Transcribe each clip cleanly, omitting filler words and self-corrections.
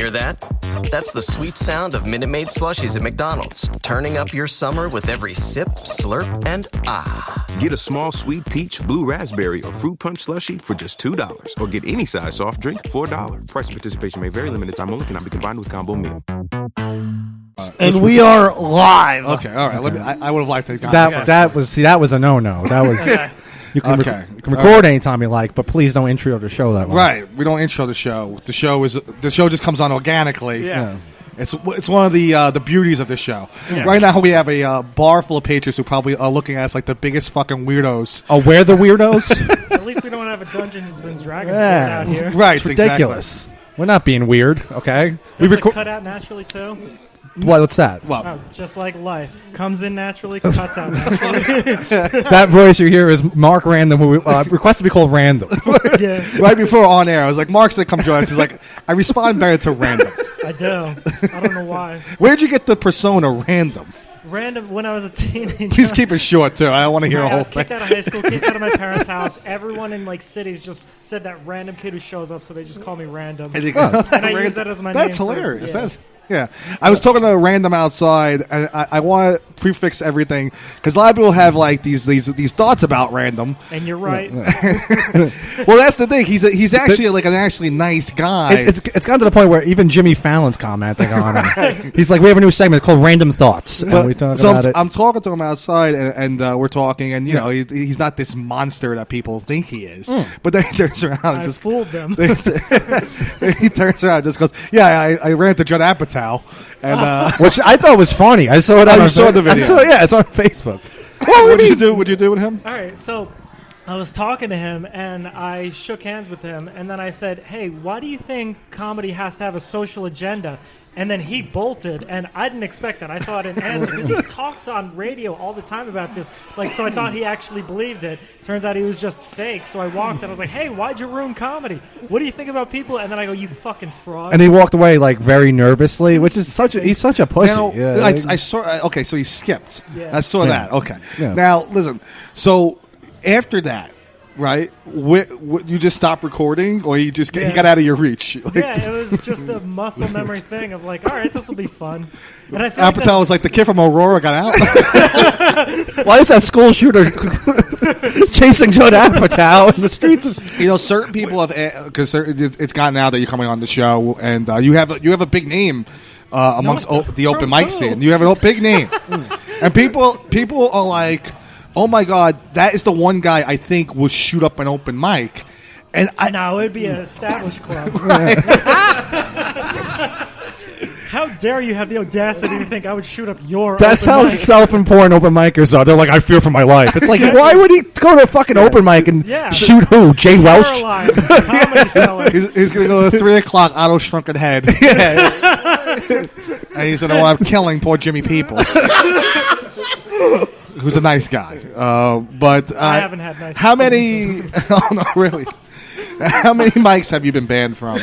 Hear that? That's the sweet sound of Minute Maid slushies at McDonald's, turning up your summer with every sip, slurp, and ah. Get a small sweet peach, blue raspberry, or fruit punch slushie for just $2. Or get any size soft drink for $1. Price and participation may vary. Limited time only. Cannot be combined with combo meal. And we are live. Okay, all right. Okay. I would have liked to. That was a no. That was. You can, you can record anytime you like, but please don't intro the show that way. Right. We don't intro the show. The show just comes on organically. Yeah. It's one of the beauties of the show. Yeah. Right now we have a bar full of patrons who probably are looking at us like the biggest fucking weirdos. Oh, we're the weirdos? At least we don't have a Dungeons and Dragons out here. Right. It's ridiculous. Exactly. We're not being weird, okay? Does it cut out naturally too? What's that? Oh, just like life. Comes in naturally, cuts out naturally. That voice you hear is Mark Random, who requested to be called Random. Yeah. Right before on air, I was like, Mark's going to come join us. He's like, I respond better to Random. I do. I don't know why. Where did you get the persona Random? Random when I was a teenager. Please keep it short, too. I don't want to hear a whole thing. I was kicked out of high school, kicked out of my parents' house. Everyone in cities just said that random kid who shows up, so they just call me Random. And I use that as my name. That's hilarious. Yeah. I was talking to a random outside, and I want to prefix everything because a lot of people have these thoughts about Random. And you're right. Well, that's the thing. He's actually an actually nice guy. It's gotten to the point where even Jimmy Fallon's commenting on it. He's like, we have a new segment called Random Thoughts, and we talk about it. I'm talking to him outside, and we're talking, and you know he's not this monster that people think he is. But then he turns around and just fooled them. He turns around and just goes, "Yeah, I ran to Judd Apatow." And which I thought was funny. I saw it. I saw the video. It's on Facebook. What did you do? What did you do with him? All right, so I was talking to him, and I shook hands with him, and then I said, "Hey, why do you think comedy has to have a social agenda?" And then he bolted, and I didn't expect that. I thought an answer, because he talks on radio all the time about this. So I thought he actually believed it. Turns out he was just fake. So I walked, and I was like, hey, why'd you ruin comedy? What do you think about people? And then I go, you fucking fraud. And he walked away, very nervously, which is he's such a pussy. Now, yeah, I saw, okay, so he skipped. Yeah. I saw that. Okay. Yeah. Now, listen, so after that, right? You just stopped recording, or he got out of your reach? It was just a muscle memory thing of all right, this will be fun. And I feel Apatow was like, the kid from Aurora got out. Why is that school shooter chasing Judd Apatow in the streets of? Certain people have, because it's gotten out that you're coming on the show, and you have a big name amongst the open mic scene. You have a big name, and people are like, oh my God, that is the one guy I think will shoot up an open mic. And no, it would be an established club. Right. How dare you have the audacity to think I would shoot up your That's open how mic. self-important open micers are. They're like, I fear for my life. It's like, why would he go to a fucking open mic and shoot who? Jay Welch? Comedy Cellar. He's going to go to 3 o'clock, Otto Shrunken Head. And he said, oh, I'm killing poor Jimmy Peoples. Who's a nice guy. But I haven't had nice how many... Oh, no, really? How many mics have you been banned from?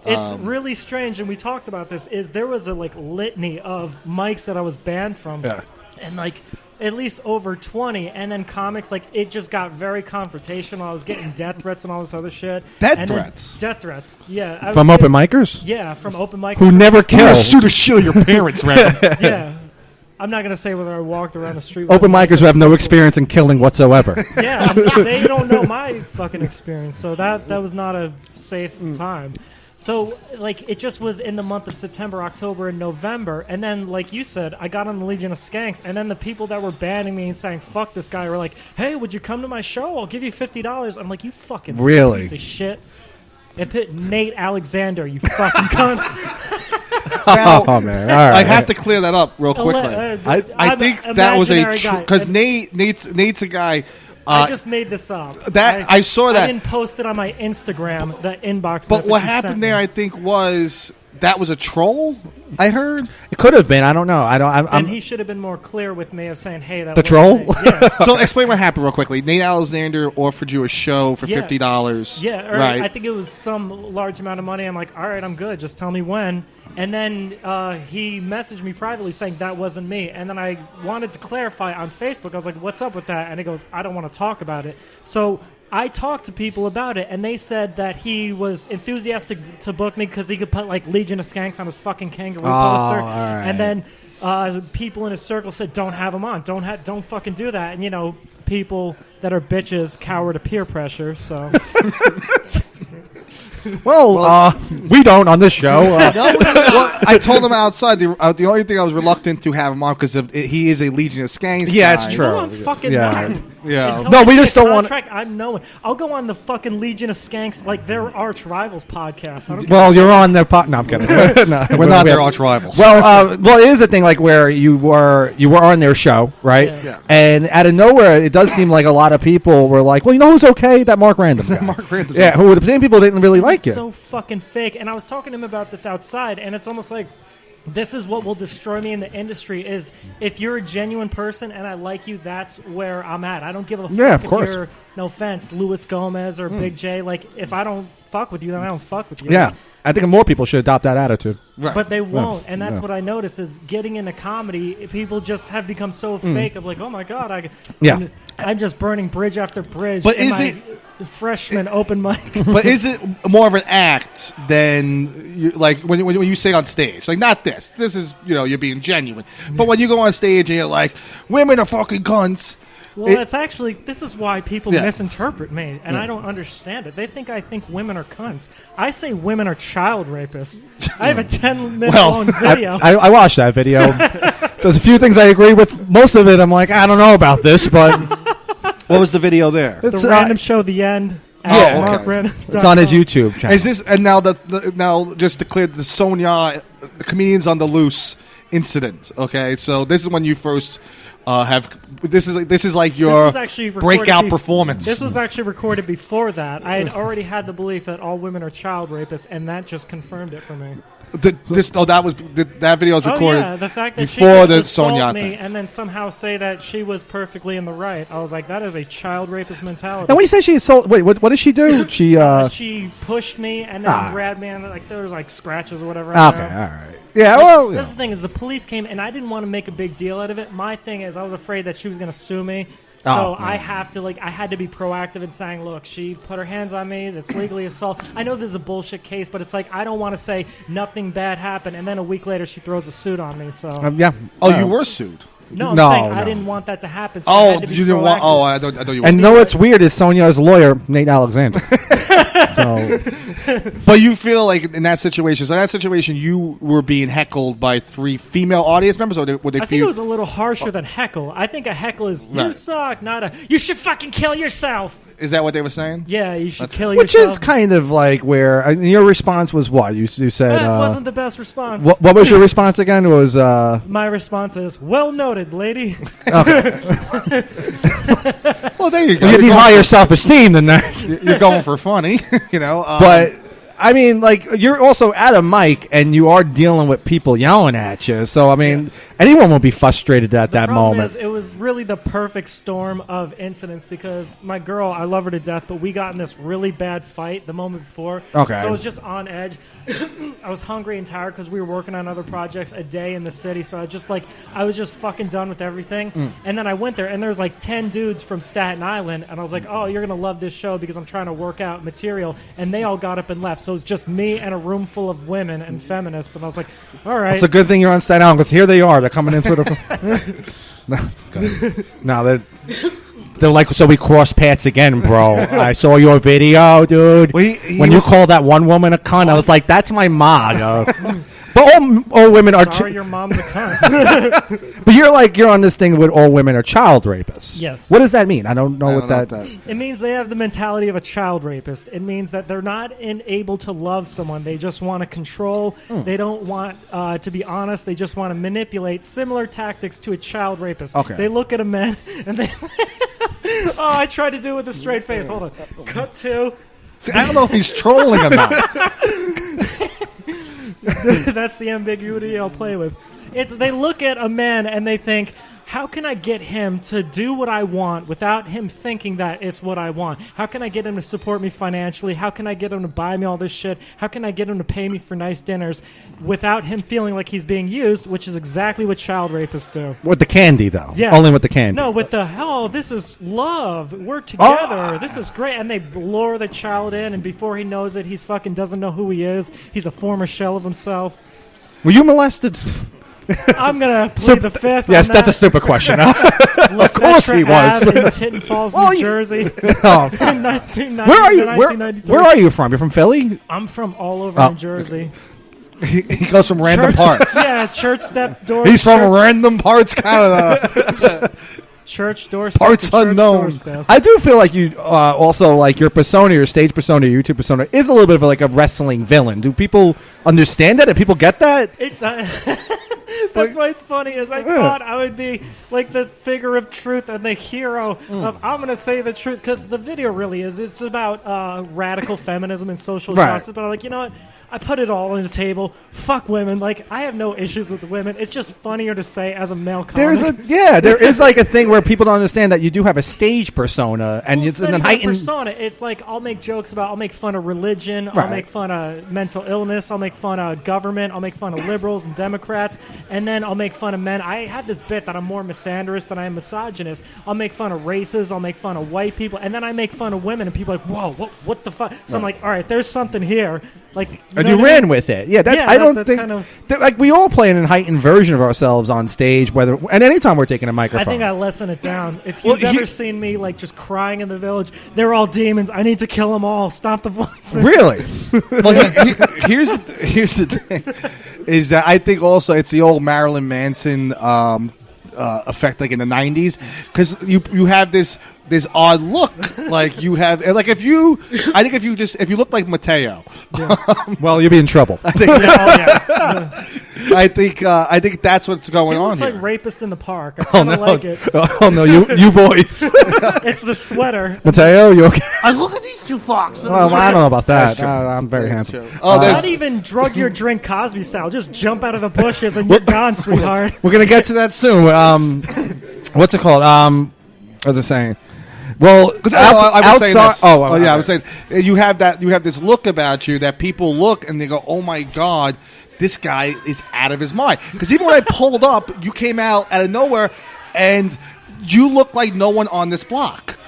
It's really strange, and we talked about this, is there was a litany of mics that I was banned from. Yeah. And at least over 20, and then comics, it just got very confrontational. I was getting death threats and all this other shit. Death threats, yeah. From open micers? Yeah, from open micers. Who never kill. Shoot a shill your parents, Random. Yeah. I'm not going to say whether I walked around the street. Open micers who have no experience in killing whatsoever. Yeah, they don't know my fucking experience, so that was not a safe time. So, it just was in the month of September, October, and November. And then, like you said, I got on the Legion of Skanks. And then the people that were banning me and saying, fuck this guy, were like, hey, would you come to my show? I'll give you $50. I'm like, you fucking piece of shit. And put Nate Alexander, you fucking cunt. Now, oh, man. All right. I have to clear that up real quickly. I think that was because Nate's a guy... I just made this up. I saw that. I didn't post it on my Instagram, the inbox. But what happened there, I think, was that was a troll. I heard it could have been. I don't know. And he should have been more clear with me of saying, "Hey, that the troll." Yeah. So explain what happened real quickly. Nate Alexander offered you a show for $50. Yeah, right. I think it was some large amount of money. I'm like, all right, I'm good. Just tell me when. And then he messaged me privately saying that wasn't me. And then I wanted to clarify on Facebook. I was like, what's up with that? And he goes, I don't want to talk about it. So I talked to people about it, and they said that he was enthusiastic to book me because he could put like Legion of Skanks on his fucking kangaroo poster, right. and then people in his circle said, "Don't have him on. Don't fucking do that." And people that are bitches cower to peer pressure. So, well, we don't on this show. Well, I told him outside. The only thing I was reluctant to have him on because he is a Legion of Skanks. Yeah, guy. it's true. no, I'm fucking Yeah. not. Yeah. Until No, I we see just a don't want- contract, I'm knowing. I'll go on the fucking Legion of Skanks, like their arch rivals podcast. I don't Well, you're on their No, I'm kidding. No, We're not their arch rivals. Well, it is a thing like where you were on their show, right? Yeah. And out of nowhere, it does seem like a lot of people were like, "Well, you know who's okay? That Mark Random guy." Mark Random. Yeah, who the same people didn't really like It's you. so fucking fake. And I was talking to him about this outside, and it's almost like this is what will destroy me in the industry is if you're a genuine person and I like you, that's where I'm at. I don't give a fuck Yeah, of if course. you're, no offense, Luis Gomez or Big J. Like, if I don't fuck with you, then I don't fuck with you. Yeah, I think more people should adopt that attitude. Right. But they won't, and that's Yeah. what I notice is getting into comedy, people just have become so fake of like, oh my god, Yeah. I'm just burning bridge after bridge. But in is my freshman open mic? But is it more of an act than like when you say on stage? Like not this. This is you're being genuine. But when you go on stage and you're like, women are fucking cunts. Well, it's actually, this is why people Yeah. misinterpret me, and I don't understand it. They think I think women are cunts. I say women are child rapists. I have a 10-minute long video. I watched that video. There's a few things I agree with. Most of it, I'm like, I don't know about this, but What was the video there? it's the random show, The End. Yeah, Mark okay. Random. it's on his YouTube channel. Is this and now now just to clear the Sonia comedians on the loose incident? Okay, so this is when you first have this is like your This was actually recorded breakout performance. This was actually recorded before that. I had already had the belief that all women are child rapists, and that just confirmed it for me. That video was recorded Oh yeah, the fact that she before could the assault Sonia me thing. and then somehow say that she was perfectly in the right. I was like, that is a child rapist mentality. And when you say she assaulted, wait, what did she do? She pushed me and then grabbed me, and like there was like scratches or whatever. Okay, all right. Yeah, well, That's the thing is the police came, and I didn't want to make a big deal out of it. My thing is I was afraid that she was going to sue me. So I had to be proactive in saying, look, she put her hands on me. That's legally assault. I know this is a bullshit case, but it's like I don't want to say nothing bad happened, and then a week later she throws a suit on me. So yeah. Oh, you were sued. no, I'm No, saying I no. didn't want that to happen. So I had to be you didn't want? proactive. Oh, I thought you. And know what's weird is Sonia's lawyer, Nate Alexander. So But you feel like in that situation, you were being heckled by 3 female audience members, or would they I think feel? it was a little harsher than heckle. I think a heckle is you Right. suck, not a you should fucking kill yourself. Is that what they were saying? Yeah, you should kill which yourself. is kind of like where your response was what? You said That wasn't the best response. what was your response again? It was My response is, well noted, lady. Well, there you go. you need You're higher self-esteem than that. You're going for funny, But I mean, like you're also at a mic and you are dealing with people yelling at you. So I mean, anyone will be frustrated at that problem moment. is, it was really the perfect storm of incidents because my girl, I love her to death, but we got in this really bad fight the moment before. Okay. So I was just on edge. I was hungry and tired because we were working on other projects a day in the city. So I was just fucking done with everything. And then I went there and there was like 10 dudes from Staten Island. And I was like, oh, you're going to love this show because I'm trying to work out material. And they all got up and left. So it was just me and a room full of women and feminists. And I was like, all right. It's a good thing you're on Staten Island because here they are. They're coming in sort of. No, they're like, so we crossed paths again, bro. I saw your video, dude. Well, he when you was- called that one woman a cunt, I was like, that's my ma. Dog. But all women are. Sorry, your mom's a cunt. But you're on this thing with all women are child rapists. Yes. What does that mean? I don't know I what don't know that. It means they have the mentality of a child rapist. It means that they're not able to love someone. They just want to control. They don't want to be honest. They just want to manipulate. Similar tactics to a child rapist. Okay. They look at a man and they... oh, I tried to do it with a straight face. Hold on. Cut to... See, I don't know if he's trolling or not. That's the ambiguity I'll play with. They look at a man and they think, how can I get him to do what I want without him thinking that it's what I want? How can I get him to support me financially? How can I get him to buy me all this shit? How can I get him to pay me for nice dinners without him feeling like he's being used, which is exactly what child rapists do. With the candy, though. Yes. Only with the candy. No, with the, this is love. We're together. This is great. And they lure the child in, and before he knows it, he's fucking doesn't know who he is. He's a former shell of himself. Were you molested? I'm going to plead the fifth. Yes, that's a stupid question. Of course he was. In Tinton Falls, New Jersey. In 1990 Where are you? 1993. Where are you from? You're from Philly? I'm from all over New Jersey. He goes from random parts. Yeah, church step door. He's from random parts, Canada. Church doorstep. Parts unknown. I do feel like you also, like, your persona, your stage persona, your YouTube persona is a little bit of like a wrestling villain. Do people understand that? Do people get that? It's that's why it's funny, is I thought I would be like this figure of truth and the hero of I'm going to say the truth, because the video really is. It's about radical feminism and social justice. But I'm like, you know what? I put it all on the table. Fuck women. Like, I have no issues with the women. It's just funnier to say as a male comic. There is like a thing where people don't understand that you do have a stage persona, and it's an heightened persona. It's like I'll make jokes about, I'll make fun of religion, I'll make fun of mental illness, I'll make fun of government, I'll make fun of liberals and Democrats, and then I'll make fun of men. I had this bit that I'm more misandrist than I am misogynist. I'll make fun of races, I'll make fun of white people, and then I make fun of women, and people are like, whoa, what the fuck? So I'm like, all right, there's something here. Like, and you ran with it. Yeah, I don't think... like, we all play an heightened version of ourselves on stage, and anytime we're taking a microphone. I think I lessen it down. If you've ever seen me, like, just crying in the village, they're all demons. I need to kill them all. Stop the voices. Really? Well, here's the thing. Is that I think also it's the old Marilyn Manson effect, like in the 90s, because you have this odd look, like you have, like if you look like Matteo, well, you'll be in trouble. I think that's what's going on. It's here. like Rapist in the Park. I kind of like it. Oh no, you boys. It's the sweater. Matteo, you okay? I look at these two foxes. Well, I don't know about that. I'm very handsome. Not even drug your drink Cosby style. Just jump out of the bushes and you're gone, sweetheart. We're gonna get to that soon. What's it called? What was I saying? Well, I was saying you have this look about you that people look and they go, "Oh my God, this guy is out of his mind." Because even when I pulled up, you came out of nowhere, and you look like no one on this block.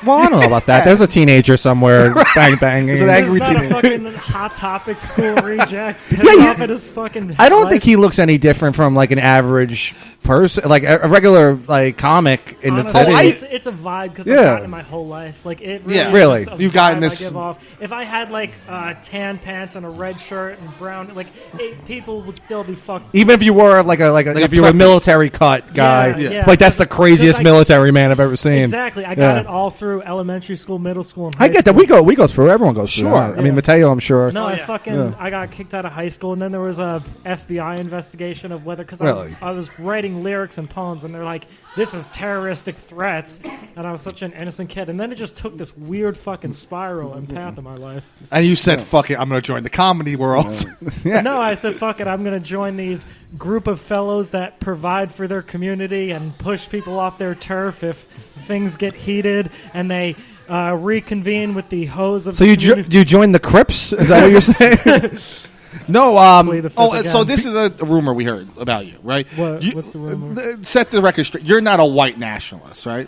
Well, I don't know about that. There's a teenager somewhere banging. It's an angry teenager. A fucking Hot Topic school reject. Off at his fucking I don't think he looks any different from like an average person, like a regular like comic in the city. It's a vibe because I've gotten it my whole life. Like it really. You've gotten this. I give off. If I had like tan pants and a red shirt and brown, like people would still be fucked. Even if you were if you were a military cut guy, like that's the craziest military man I've ever seen. Exactly, I got it all through elementary school, middle school, and high I get school. that. We go through. Everyone goes through. Sure. I mean, Matteo, I'm sure. No, I got kicked out of high school, and then there was a FBI investigation of whether because I was writing lyrics and poems, and they're like, "This is terroristic threats," and I was such an innocent kid, and then it just took this weird fucking spiral and path in my life. And you said, "Fuck it, I'm going to join the comedy world." No, I said, "Fuck it, I'm going to join these group of fellows that provide for their community and push people off their turf if things get heated." And they reconvene with the hose of. So do you join the Crips? Is that what you're saying? No. So this is a rumor we heard about you, right? What's the rumor? Set the record straight. You're not a white nationalist, right?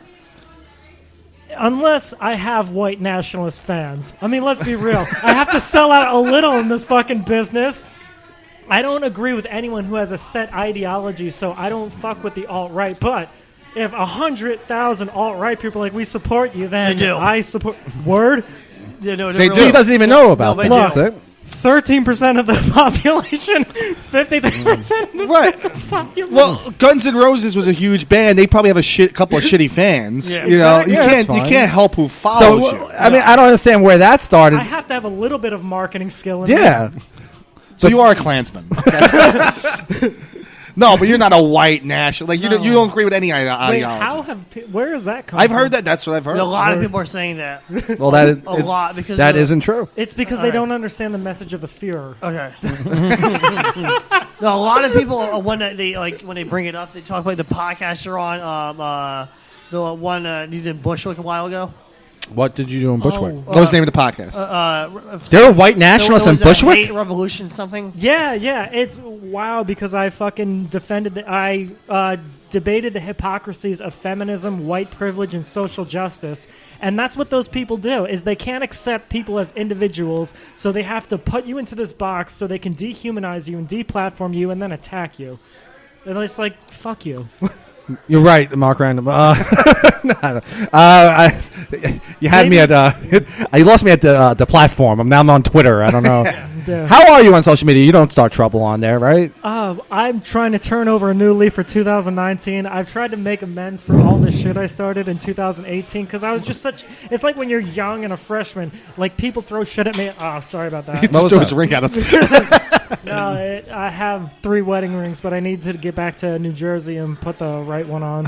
Unless I have white nationalist fans. I mean, let's be real. I have to sell out a little in this fucking business. I don't agree with anyone who has a set ideology, so I don't fuck with the alt-right, but if 100,000 alt-right people are like, we support you, then I support... Word? Yeah, no, they do. He doesn't even know about that. That's it. 13% of the population, 53% of the population. Well, Guns N' Roses was a huge band. They probably have a couple of shitty fans. Yeah, you know, exactly. you can't help who follows you. I mean, I don't understand where that started. I have to have a little bit of marketing skill in there. So you are a Klansman. Okay? No, but you're not a white national. Like No. you don't agree with any Wait, ideology. where is that come I've from? heard that. That's what I've heard. A lot of people are saying that. Well, that is, A lot because that of- isn't true. It's because they don't understand the message of the Führer. Okay. No, a lot of people when they bring it up, they talk about the podcast you're on. The one you did Bushwick a while ago. What did you do in Bushwick? What was the name of the podcast? There are white nationalists in Bushwick? Hate Revolution something. Yeah, it's wow because I fucking debated the hypocrisies of feminism, white privilege, and social justice, and that's what those people do. Is they can't accept people as individuals, so they have to put you into this box so they can dehumanize you and deplatform you and then attack you. And it's like fuck you. You're right, Mark Random. You had me at. You lost me at the platform. I'm on Twitter. I don't know. Yeah. How are you on social media? You don't start trouble on there, right? I'm trying to turn over a new leaf for 2019. I've tried to make amends for all the shit I started in 2018 because I was just such. It's like when you're young and a freshman, like people throw shit at me. Oh, sorry about that. He just threw his ring out. No, I have 3 wedding rings, but I need to get back to New Jersey and put the right one on.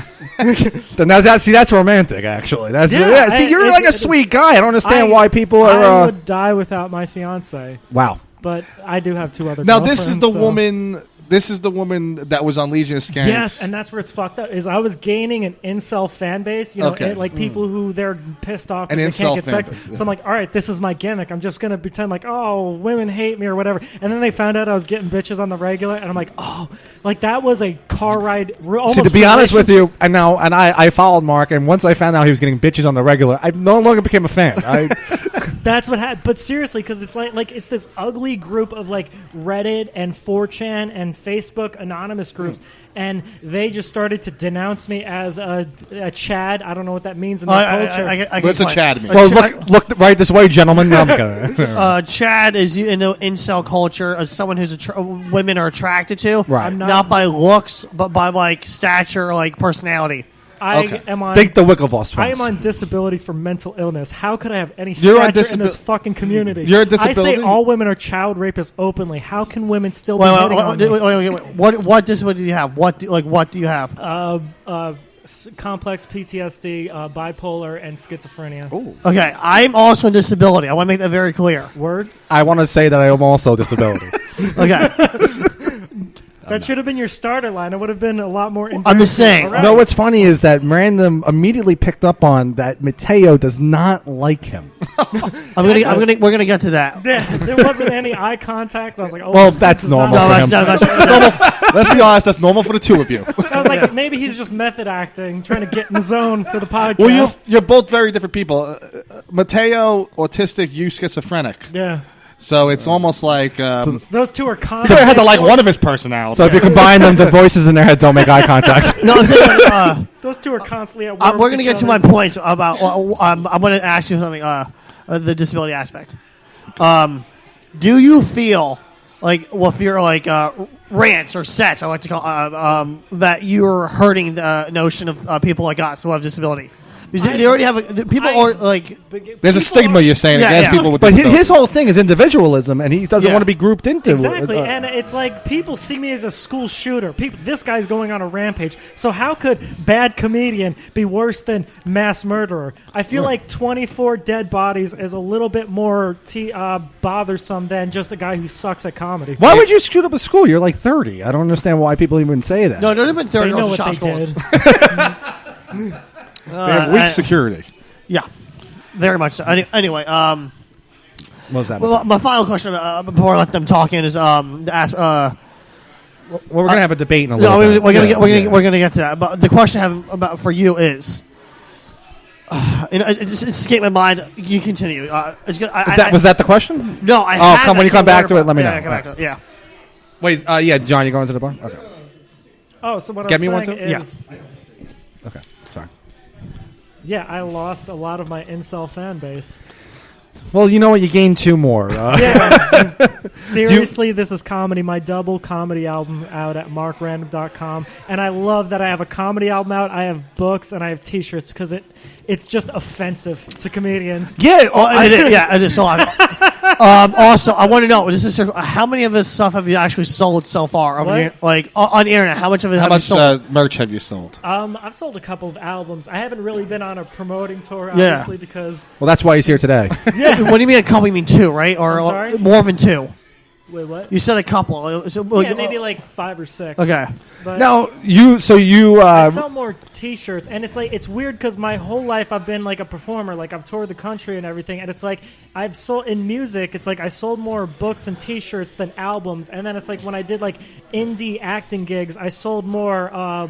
Now that's romantic, actually. That's Yeah, see, you're like a sweet guy. I don't understand I- why people are. I would die without my fiance, Wow. but I do have 2 other. Now this is the girlfriends, so- woman. This is the woman that was on Legion of Skanks. Yes, and that's where it's fucked up. Is I was gaining an incel fan base, Okay. like people who they're pissed off An because they can't incel get fan sex. base, yeah. So I'm like, all right, this is my gimmick. I'm just gonna pretend like, oh, women hate me or whatever. And then they found out I was getting bitches on the regular, and I'm like, oh, like that was a car ride. Almost See, to be honest with you, I followed Mark, and once I found out he was getting bitches on the regular, I no longer became a fan. That's what happened. But seriously, because it's like it's this ugly group of like Reddit and 4chan and Facebook anonymous groups, and they just started to denounce me as a Chad. I don't know what that means in their culture. What's a Chad mean? Well, look right this way, gentlemen. No, I'm kidding. Chad is in the incel culture as someone who's women are attracted to, Right. I'm not by looks, but by like stature, like personality. I am on. Think the Winklevoss I am friends. on disability for mental illness. How could I have any You're on stature in this fucking community? You're a I say disability? all women are child rapists openly. How can women still be hitting on me? What disability do you have? What do you have? Complex PTSD, bipolar, and schizophrenia. Okay, I'm also a disability. I want to make that very clear. Word? I want to say that I am also disability. Okay, That should have been your starter line. It would have been a lot more. I'm just saying. All right. No, what's funny is that Random immediately picked up on that Matteo does not like him. we're gonna get to that. Yeah, there wasn't any eye contact. I was like, oh, Well, this that's is not- normal. No, for that's him. normal. Let's be honest. That's normal for the two of you. I was like, maybe he's just method acting, trying to get in the zone for the podcast. Well, you're both very different people. Matteo, autistic, you schizophrenic. Yeah. So it's almost like Those two are he constantly. had to like one of his personalities. So if you combine them, the voices in their head don't make eye contact. No, I'm saying, Those two are constantly at war. we're with gonna each get to other. my points about. I'm gonna ask you something. The disability aspect. Do you feel like, well, if you're like rants or sets, I like to call that you're hurting the notion of people like us who have disability? Because they already have people are like. There's a stigma you're saying Yeah, against yeah. people with But disabilities. his whole thing is individualism, and he doesn't Yeah. want to be grouped into Exactly, and it's like people see me as a school shooter. This guy's going on a rampage. So how could bad comedian be worse than mass murderer? I feel like 24 dead bodies is a little bit more bothersome than just a guy who sucks at comedy. Why would you shoot up a school? You're like 30. I don't understand why people even say that. No, there have been 30 They know girls what shot they schools. did. They have weak security. Yeah, very much so. Anyway, What was that? well, my final question before I let them talk in is to ask. Well, we're gonna have a debate in a No, little bit. we're gonna get to that. But the question I have about for you is, it just escaped my mind. You continue. It's good. Was that the question? No, I. Oh, had when you that come back to it, about- let me yeah, know. come back to it. Yeah. Wait, yeah, John, you going to the bar? Okay. Oh, so what Get I'm me one saying too? is, Okay. Sorry. yeah, I lost a lot of my incel fan base. Well, you know what? You gained 2 more. Yeah. Seriously, this is comedy. My double comedy album out at markrandom.com. And I love that I have a comedy album out. I have books and I have T-shirts because it's just offensive to comedians. Yeah. It is. So Also, I want to know how many of this stuff have you actually sold so far? On the internet, how much of it have you sold? Merch have you sold? I've sold a couple of albums. I haven't really been on a promoting tour, obviously, because. Well, that's why he's here today. Yeah. What do you mean a couple? You mean two, right? Or I'm sorry? More than two? Wait, what? You said a couple. Maybe like 5 or 6. Okay. But Now I sell more T-shirts, and it's weird because my whole life I've been like a performer, like I've toured the country and everything, and it's like I've sold in music. It's like I sold more books and T-shirts than albums, and then it's like when I did like indie acting gigs, I sold more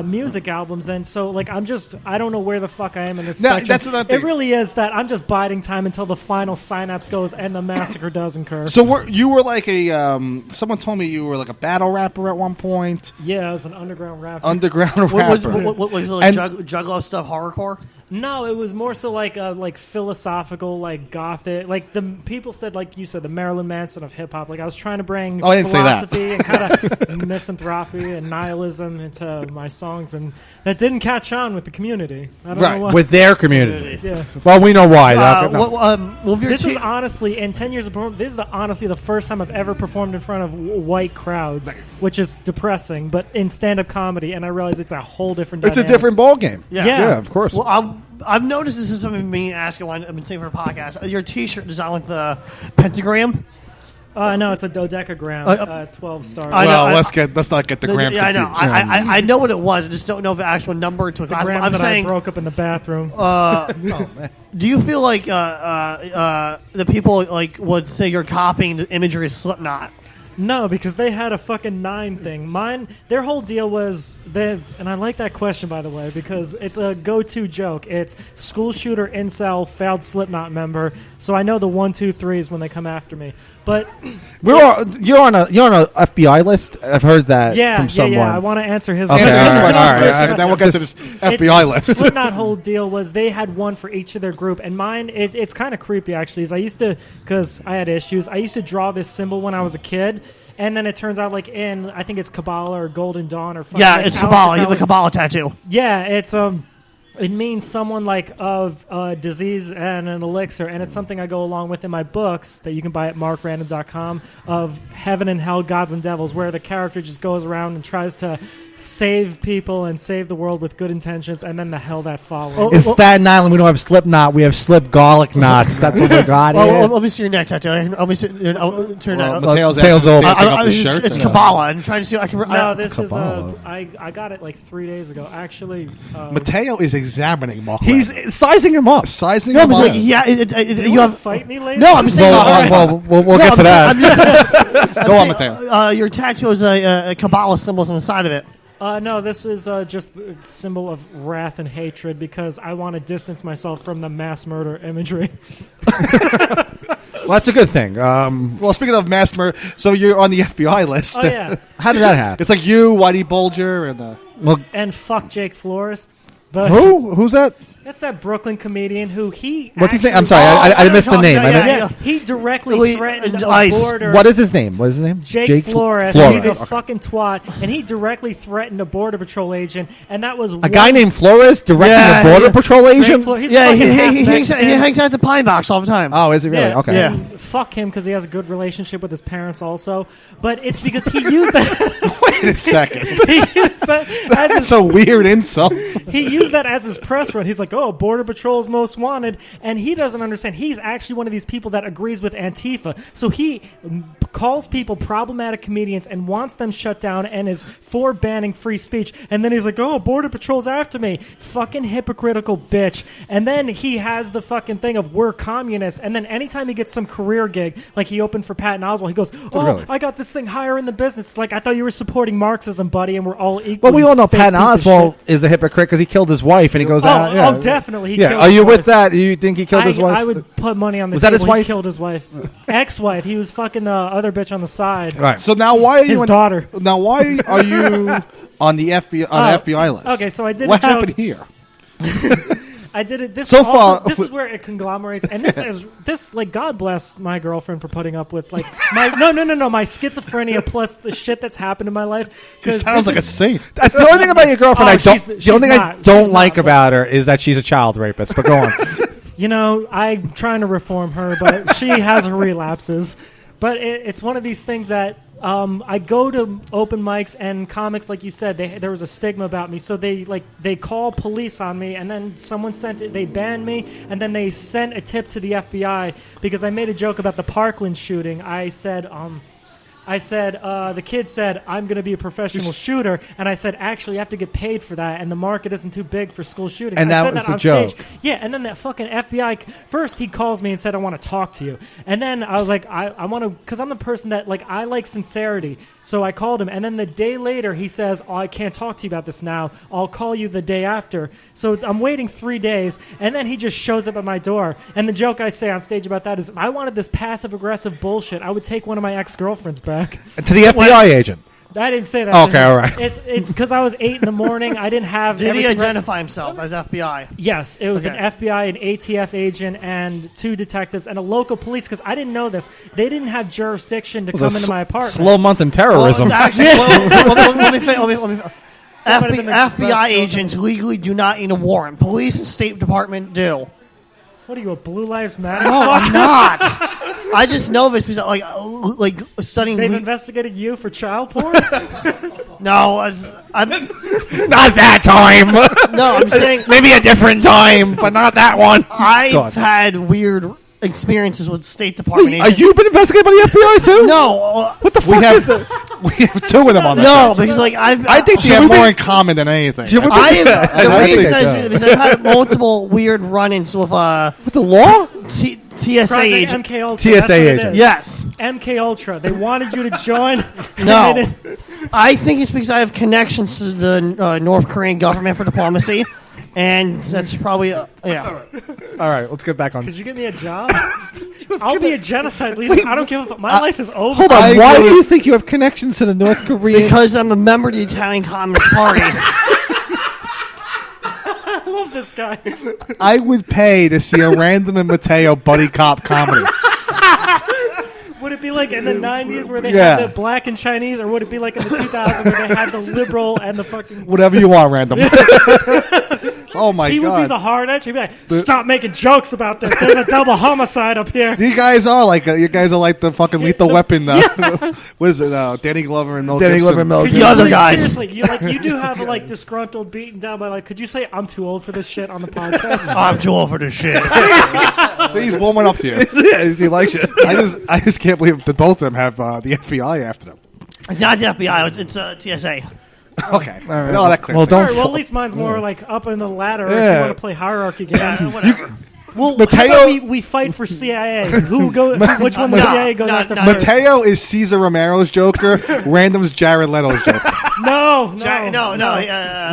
music albums then. So like I don't know where the fuck I am in this spectrum. That's another thing. It really is that I'm just biding time until the final synapse goes and the massacre does occur. So you were like a someone told me you were like a battle rapper at one point. Yeah, I was an underground rapper. What was it, like Juggalo stuff, horrorcore? No, it was more so like philosophical, like gothic. Like the people said, like you said, the Marilyn Manson of hip hop. Like I was trying to bring philosophy and kind of misanthropy and nihilism into my songs, and that didn't catch on with the community. I don't know why. With their community. Yeah. Well, we know why. This is honestly, in 10 years of performing, this is honestly the first time I've ever performed in front of white crowds, which is depressing. But in stand-up comedy, and I realize it's a whole different dynamic. It's a different ball game. Yeah, of course. Well, I've noticed this is something being asked when I've been saying for a podcast. Your T-shirt designed with the pentagram. No, it's a dodecagram, 12 stars. Let's not get the gram confused. Yeah, I know. I know what it was. I just don't know the actual number to a class. I'm saying I broke up in the bathroom. Do you feel like the people like would say you're copying the imagery of Slipknot? No, because they had a fucking 9 thing. Their whole deal was and I like that question, by the way, because it's a go-to joke. It's school shooter, incel, failed Slipknot member. So I know the 1, 2, 3s when they come after me. But you're on a FBI list. I've heard that from someone. Yeah. I want to answer his question. All right. Then we'll get to this FBI list. Slipknot whole deal was they had one for each of their group, and mine it's kind of creepy actually. Is I used to, because I had issues, I used to draw this symbol when I was a kid. And then it turns out, like I think it's Kabbalah or Golden Dawn or it's Kabbalah. You have a Kabbalah tattoo. Yeah, it's it means someone like of disease and an elixir, and it's something I go along with in my books that you can buy at markrandom.com of Heaven and Hell, Gods and Devils, where the character just goes around and tries to save people and save the world with good intentions, and then the hell that follows. In Staten Island, we don't have Slipknot. We have slip garlic knots. That's what we got here. Let me see your neck tattoo. Let me see. Turn that. Mateo's old. It's Kabbalah. I'm trying to see if I can. No, this is I got it like 3 days ago. Actually, Mateo is examining Mark. He's sizing him up. You have fight me later. No, I'm saying. We'll get to that. I'm just Go on, Matteo. Your tattoo has a Kabbalah symbols on the side of it. No, this is just a symbol of wrath and hatred because I want to distance myself from the mass murder imagery. Well, that's a good thing. Well, speaking of mass murder, so you're on the FBI list. Oh, yeah. How did that happen? It's like you, Whitey Bulger, and and fuck Jake Flores. But who's that? That's that Brooklyn comedian who What's his name? I'm sorry, I missed the name. He directly threatened a border. What is his name? Jake Flores. He's a fucking twat, and he directly threatened a border patrol agent, and that was a guy named Flores directing a border patrol agent. He hangs out at the Pine Box all the time. Oh, is he really? Yeah, okay. Yeah. Fuck him because he has a good relationship with his parents also, but it's because he used that. Wait a second. He used that as That's a weird insult. He used that as his press run. He's like, oh, Border Patrol's most wanted. And he doesn't understand. He's actually one of these people that agrees with Antifa. So he calls people problematic comedians and wants them shut down and is for banning free speech. And then he's like, oh, Border Patrol's after me. Fucking hypocritical bitch. And then he has the fucking thing of we're communists. And then anytime he gets some career gig, like he opened for Patton Oswalt, he goes, really? I got this thing higher in the business. It's like, I thought you were supporting Marxism, buddy, and we're all equal. Well, we all know Patton Oswalt is a hypocrite because he killed his wife and he goes out. Yeah. Oh, definitely. Are you with that? You think he killed his wife? I would put money on this. Was that his wife? He killed his wife. Ex-wife. He was fucking the other bitch on the side. Right. So now why are you his daughter? Now why are you on the FBI list? Okay, so I did what happened here? I did it. This so also, far, this is where it conglomerates, and this like God bless my girlfriend for putting up with like my my schizophrenia plus the shit that's happened in my life. She sounds like a saint. That's the only thing about your girlfriend I don't like about her is that she's a child rapist. But go on. I'm trying to reform her, but she has her relapses. But it's one of these things that I go to open mics and comics, like you said, there was a stigma about me. So they call police on me, and then someone they banned me, and then they sent a tip to the FBI because I made a joke about the Parkland shooting. I said, the kid said, I'm going to be a professional shooter. And I said, actually, you have to get paid for that. And the market isn't too big for school shootings. And that was the joke. Yeah, and then that fucking FBI, first he calls me and said, I want to talk to you. And then I was like, I want to, because I'm the person that, I like sincerity. So I called him. And then the day later, he says, I can't talk to you about this now. I'll call you the day after. So I'm waiting 3 days. And then he just shows up at my door. And the joke I say on stage about that is, if I wanted this passive-aggressive bullshit, I would take one of my ex-girlfriends back. To the FBI agent. I didn't say that. Okay, all right. It's because I was 8 in the morning. I didn't have. Did he identify himself as FBI? Yes, it was an FBI, an ATF agent, and 2 detectives, and a local police. Because I didn't know this, they didn't have jurisdiction to come into my apartment. Slow month in terrorism. Let me FBI agents legally do not need a warrant. Police and State Department do. What are you, a Blue Lives Matter? No, I'm not. I just know this because like studying. They've investigated you for child porn? No, I'm Not that time. no. I'm saying Maybe a different time, but not that one. I've had weird experiences with State Department Wait, agents. you been investigated by the FBI too? No, What the fuck is that? We have 2 of them on the no, show. because I think they have more in common than anything. The reason I think, is I've had multiple weird run-ins with the law? TSA Project agent. MK Ultra. TSA that's what it agent. is. Yes. MK Ultra. They wanted you to join. No. I think it's because I have connections to the North Korean government for diplomacy, and that's probably yeah. All right, let's get back on. Could you get me a job? I'll be a genocide leader. I don't give a fuck. My life is over. Hold on, why do you think you have connections to the North Korean? Because I'm a member of the Italian Communist Party. I love this guy. I would pay to see a Random and Matteo buddy cop comedy. Would it be like in the 90s where they Yeah. had the black and Chinese, or would it be like in the 2000s where they had the liberal and the fucking... Whatever you want, Random. Oh my He god! would be the hard edge. He'd be like, stop making jokes about this. There's a double homicide up here. You guys are like the fucking Lethal Weapon. What is it? Danny Glover and Mel Gibson. The other guys. Seriously, you do have a disgruntled, beaten down by could you say I'm too old for this shit on the podcast? I'm too old for this shit. So he's warming up to you. He likes it. I just can't believe that both of them have the FBI after them. It's not the FBI. It's TSA. Okay, All right. no, that clear. Well, All don't. right, well, at least mine's more up in the ladder if Yeah. you want to play hierarchy games. Whatever. Well, Matteo- how about we fight for CIA? Which one the CIA goes after first? Matteo is Cesar Romero's Joker. Random's Jared Leto's Joker. No.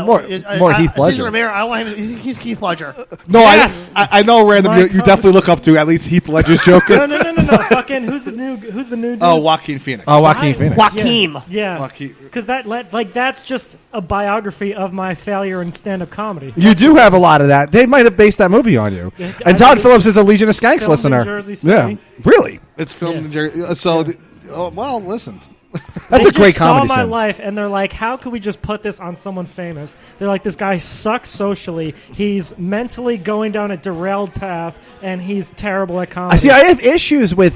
More Heath Ledger. Cesar Romero. I want him. He's Keith Ledger. No, Yes. I know, Random. My You definitely look up to at least Heath Ledger's Joker. No. Fucking who's the new dude? Oh, Joaquin Phoenix. Oh, Joaquin Phoenix. Joaquin. Yeah. Joaquin. Because that's just a biography of my failure in stand-up comedy. You do have a lot of that. They might have based that movie on you. Yeah, And I Todd think Phillips is a Legion of Skanks filmed in listener. Jersey City. Yeah, really. It's filmed Yeah. in Jersey. So, well, listen. That's They a great just saw comedy my scene. life, and they're like, how could we just put this on someone famous? They're like, this guy sucks socially. He's mentally going down a derailed path, and he's terrible at comedy. I see. I have issues with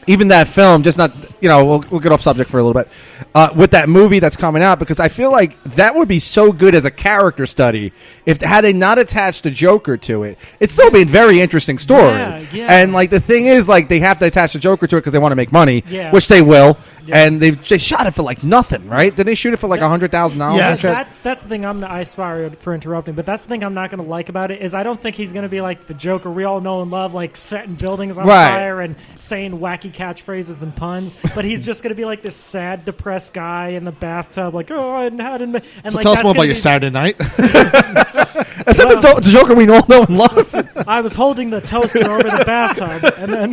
even that film. Just not. We'll get off subject for a little bit with that movie that's coming out, because I feel like that would be so good as a character study if had they not attached a Joker to it. It'd still be a very interesting story. Yeah. And the thing is, they have to attach the Joker to it because they want to make money, Yeah. which they will. Yeah. And they shot it for nothing, right? Did they shoot it for $100,000? Yes. That's the thing. I sorry for interrupting, but that's the thing I'm not going to like about it is I don't think he's going to be like the Joker we all know and love, setting buildings on Right. fire and saying wacky catchphrases and puns. But he's just going to be like this sad, depressed guy in the bathtub, and So tell us more about your Saturday night. That's not the Joker we all know and love. I was holding the toaster over the bathtub, and then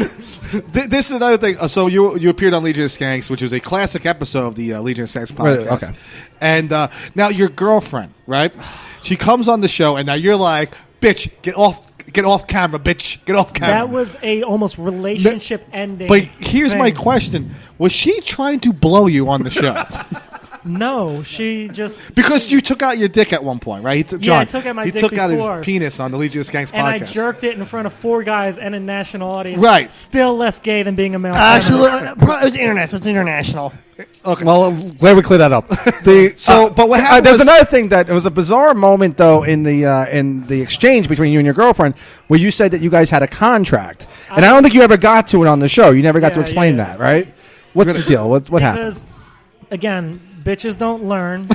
This is another thing. So you appeared on Legion of Skanks, which is a classic episode of the Legion of Skanks podcast. Right, okay. And now your girlfriend, right? She comes on the show, and now you're like, bitch, get off camera, bitch, get off camera. that was a almost relationship ending. But here's my thing. question: was she trying to blow you on the show? No, she just Because you took out your dick at one point, right? I took out my he dick took out before. his penis on the Legion of Skanks and I podcast. jerked it in front of 4 guys and a national audience. Right. Still less gay than being a male. Actually, feminist. it was internet, so it's international. Okay. Well, I'm glad we cleared that up. But what happened there's was- another thing that it was a bizarre moment though in the exchange between you and your girlfriend where you said that you guys had a contract, and I don't think you ever got to it on the show. You never got to explain that, right? What's the deal? What happened? Because, again, bitches don't learn.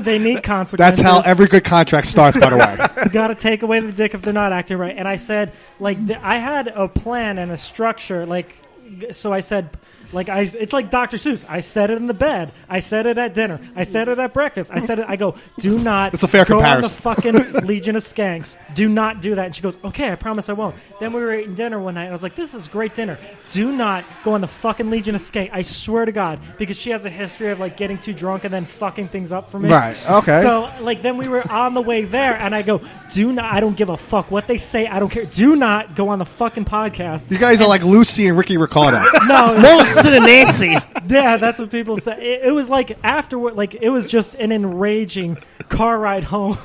They need That's consequences. how every good contract starts, by the way. You got to take away the dick if they're not acting right. And I said, I had a plan and a structure. So I said, it's like Dr. Seuss. I said it in the bed. I said it at dinner. I said it at breakfast. I said it. I go, do not. It's a fair go comparison. on the fucking Legion of Skanks. Do not do that. And she goes, okay, I promise I won't. Then we were eating dinner one night. And I was like, this is great dinner. Do not go on the fucking Legion of Skanks. I swear to God, because she has a history of getting too drunk and then fucking things up for me. Right. Okay. So then we were on the way there, and I go, do not. I don't give a fuck what they say. I don't care. Do not go on the fucking podcast. You guys are like Lucy and Ricky Ricardo. No. More like Sid and Nancy. Yeah, that's what people say. It was like afterward, it was just an enraging car ride home.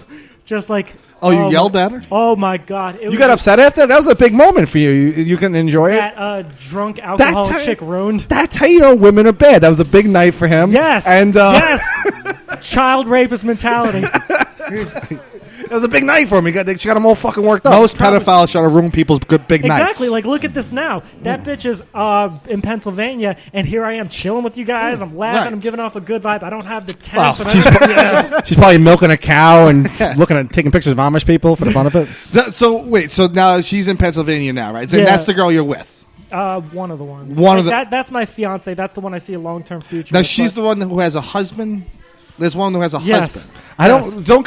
Just like, Oh, you yelled at her? Oh my God! You got upset after? That was a big moment for you. You can enjoy it. That drunk alcoholic chick ruined. That's how you know women are bad. That was a big night for him. Yes, and yes, child rapist mentality. It was a big night for him. She got him all fucking worked up. Most pedophiles try to ruin people's good big nights. Exactly. Look at this now. That bitch is in Pennsylvania, and here I am chilling with you guys. I'm laughing. Right. I'm giving off a good vibe. I don't have the Well, tense. she's probably milking a cow and taking pictures of Amish people for the fun of it. So now she's in Pennsylvania now, right? So Yeah. that's the girl you're with. One of the ones. That's my fiance. That's the one I see a long-term future. Now with, she's but- the one who has a husband. There's one who has a Yes. husband. Don't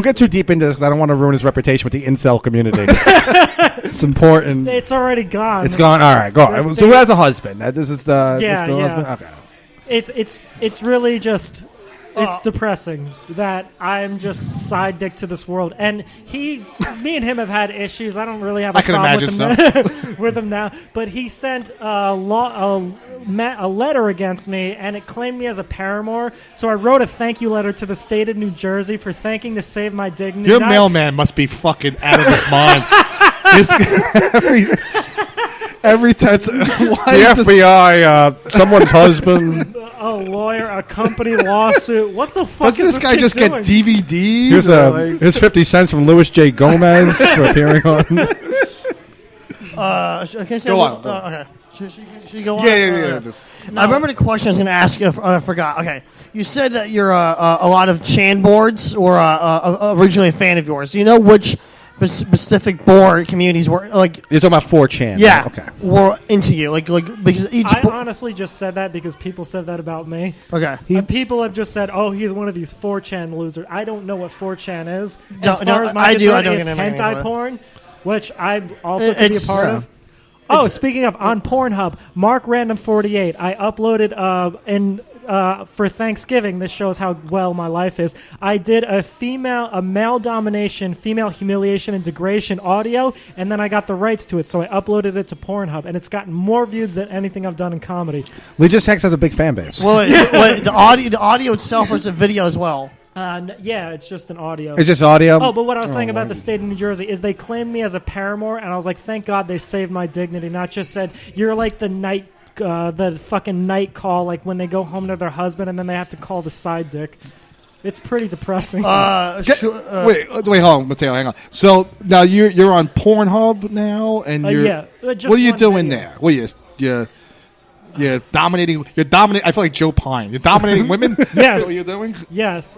get too deep into this because I don't want to ruin his reputation with the incel community. It's important. It's already gone. It's gone. All right, go on. So who has a husband? This is the husband. Okay. It's really just it's depressing that I'm just side dick to this world. And me and him have had issues. I don't really have a problem with him now. But he sent a letter against me, and it claimed me as a paramour. So I wrote a thank you letter to the state of New Jersey for thanking to save my dignity. Your mailman must be fucking out of his mind. Every time. The FBI, someone's husband. A lawyer, a company lawsuit. What the fuck Doesn't is this guy kid just doing? get DVDs? Here's 50 cents from Louis J. Gomez for appearing on. Go on. Okay. Should you go on? Yeah. I remember the question I was going to ask you. I forgot. Okay. You said that you're a lot of Chan boards or originally a fan of yours. Do you know which specific board communities were like? You're talking about 4chan. Yeah. Okay. Were into you because each. I honestly just said that because people said that about me. Okay. And people have just said, "Oh, he's one of these 4chan losers." I don't know what 4chan is. No, As far as I do. I concerned, don't it's get anything hentai about it. porn, which I also could be a part of. Oh, speaking of on Pornhub, Mark Random 48. I uploaded for Thanksgiving. This shows how well my life is. I did a male domination, female humiliation and degradation audio, and then I got the rights to it, so I uploaded it to Pornhub, and it's gotten more views than anything I've done in comedy. Legion Sex has a big fan base. Well, the audio itself is a video as well. Yeah, it's just an audio. It's just audio. Oh, but what I was saying about the state of New Jersey is they claimed me as a paramour, and I was like, thank God they saved my dignity, not just said, you're like the fucking night call, like when they go home to their husband and then they have to call the side dick. It's pretty depressing. Wait, hold on, Matteo, hang on. So now you're on Pornhub now, and yeah. What are you one doing video. there? What you're dominating. You're dominating. I feel like Joe Pine. You're dominating women. Yes. That's what you're doing. Yes.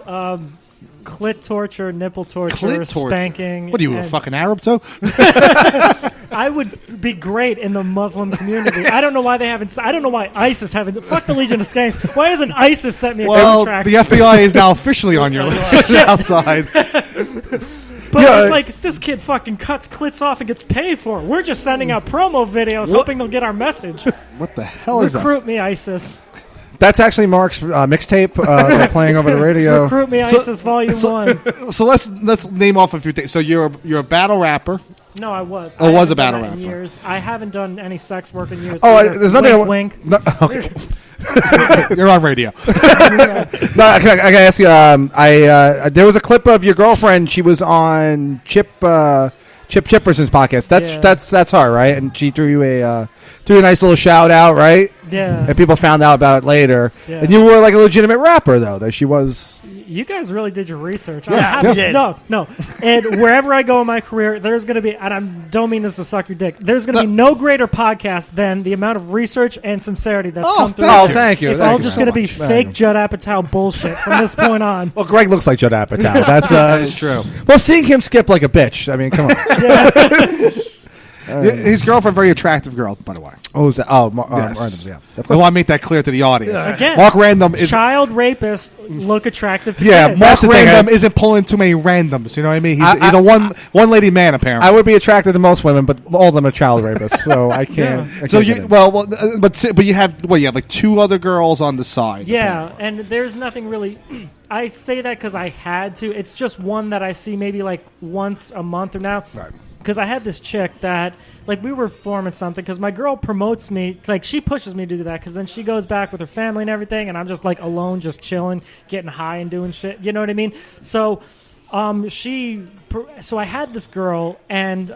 Clit torture, nipple torture, Clit torture. spanking. What are you, a fucking Arab too? I would be great in the Muslim community. I don't know why they haven't. I don't know why ISIS haven't. Fuck the Legion of Skanks. Why hasn't ISIS sent me a contract? The FBI is now officially on your list outside. But it's like, this kid fucking cuts clits off and gets paid for it. We're just sending out promo videos hoping they'll get our message. What the hell is that? Recruit me, ISIS. That's actually Mark's mixtape they're playing over the radio. Recruit me, ISIS Volume 1. So let's name off a few things. So you're a battle rapper. No, I was. Oh, I was a haven't done battle that in rapper. years. I haven't done any sex work in years. Oh, either. there's nothing. Wink. No, okay. You're on radio. No, I gotta ask you. There was a clip of your girlfriend. She was on Chip Chipperson's podcast. That's her, right? And she threw you a nice little shout out, right? Yeah. And people found out about it later. Yeah. And you were like a legitimate rapper, though. That she was. You guys really did your research. Yeah, I we did. No. And wherever I go in my career, there's going to be, and I don't mean this to suck your dick, there's going to be no greater podcast than the amount of research and sincerity that's come through. Oh, there. thank you. It's Thank all you just so going to be much. fake Judd Apatow bullshit from this point on. Well, Greg looks like Judd Apatow. That's That's true. Well, seeing him skip like a bitch. I mean, come on. His girlfriend, very attractive girl, by the way. Oh, is that? Oh, Yes. Randoms, yeah. Of I course. want to make that clear to the audience. Again, Mark Random is child rapist look attractive to Yeah, kids. Mark Mark the thing, Random isn't pulling too many randoms. You know what I mean? He's a one lady man apparently. I would be attracted to most women, but all of them are child rapists, so I can't. I can't so get you it. but you have like two other girls on the side. Yeah, and there's nothing really. I say that because I had to. It's just one that I see maybe like once a month or now. Right. Because I had this chick that, like, we were forming something. Because my girl promotes me, like, she pushes me to do that. Because then she goes back with her family and everything, and I'm just like alone, just chilling, getting high and doing shit. You know what I mean? So, so I had this girl, and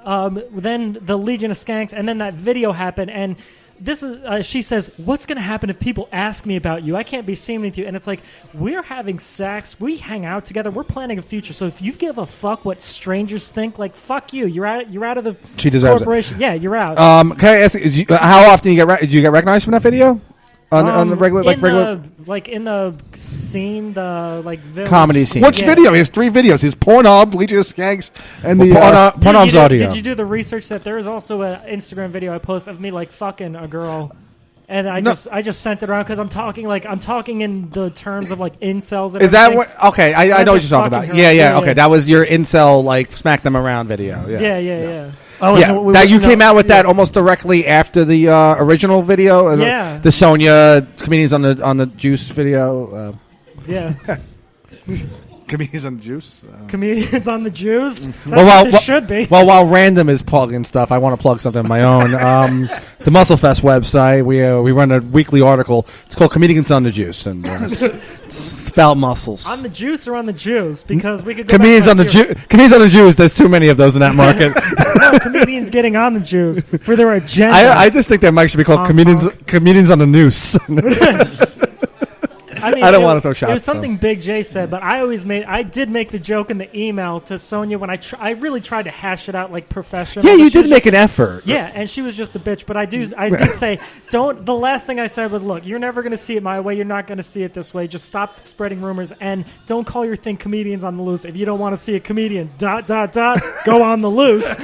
then the Legion of Skanks, and then that video happened, and this is she says, what's going to happen if people ask me about you? I can't be seen with you. And it's like, we're having sex, we hang out together, we're planning a future. So if you give a fuck what strangers think, like, fuck you, you're out of the She deserves it. corporation. Yeah, you're out. Can I ask? How often do you get recognized from that video? On the regular, in the scene, the like village. Comedy scene. Which Yeah. video? He has 3 videos. His Pornhub, Legion of Skanks, and the Pornhub's audio. Did you do the research that there is also an Instagram video I posted of me like fucking a girl, and I just sent it around because I'm talking in the terms of like incels. And Is that everything. what? Okay, I know what just you're talking fucking about. her. Yeah, Yeah. okay, that was your incel like smack them around video. Yeah. Oh, Yeah, so that you came out with that almost directly after the original video. Yeah. The Sonya comedians on the Juice video. Yeah. comedians on the juice. Comedians on the Jews. That's Well, what this should be. Well, while Random is plugging stuff, I want to plug something of my own. The MuscleFest website, we run a weekly article. It's called Comedians on the Juice, and it's about muscles. On the Juice or on the Jews? Because we could go Comedians back on the to Comedians on the Jews. There's too many of those in that market. no, comedians getting on the Jews for their agenda. I just think that mic should be called Comedians on the Noose. I mean, I don't want to throw shots. It was something Big J said, but I did make the joke in the email to Sonya when I really tried to hash it out like professional. Yeah, but you she did was make just- an effort. Yeah, and she was just a bitch. But I did say, don't. The last thing I said was, look, you're never going to see it my way. You're not going to see it this way. Just stop spreading rumors and don't call your thing comedians on the loose. If you don't want to see a comedian, ... go on the loose.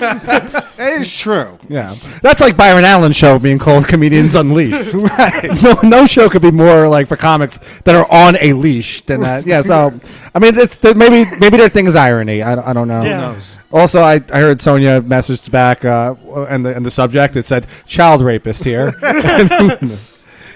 It is true. Yeah, that's like Byron Allen's show being called Comedians Unleashed. Right. No show could be more like for comics that are on a leash than that. Yeah, so I mean, it's maybe their thing is irony. I don't know. Yeah. Who knows? Also, I heard Sonya messaged back and the subject it said child rapist here.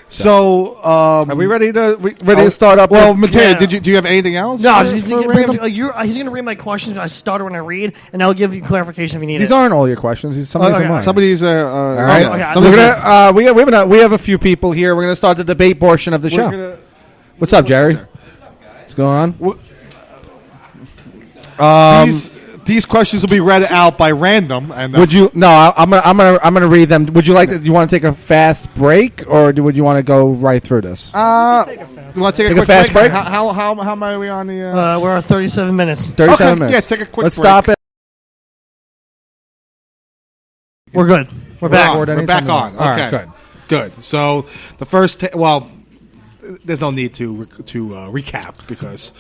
So, Are we ready to start up? Well, with- Matteo, Yeah. do you have anything else? No, for he's going random? to read my questions. I stutter when I read, and I'll give you clarification if you need These it. aren't all your questions. Some of these Okay. are mine. Somebody's all right. Okay. So we're gonna we have a few people here. We're gonna start the debate portion of the show. What's up, Jerry? What's going on? These questions will be read out by random. And Would you? No, I'm gonna read them. Would you like to? Do you want to take a fast break, or would you want to go right through this? Take a fast you want to take Take a a quick fast break? How am I on the? We're at 37 minutes. 37 okay, minutes. yeah, take a quick Let's break. stop it. We're good. We're back. We're back on. All Okay, right, good. So the first, there's no need to recap because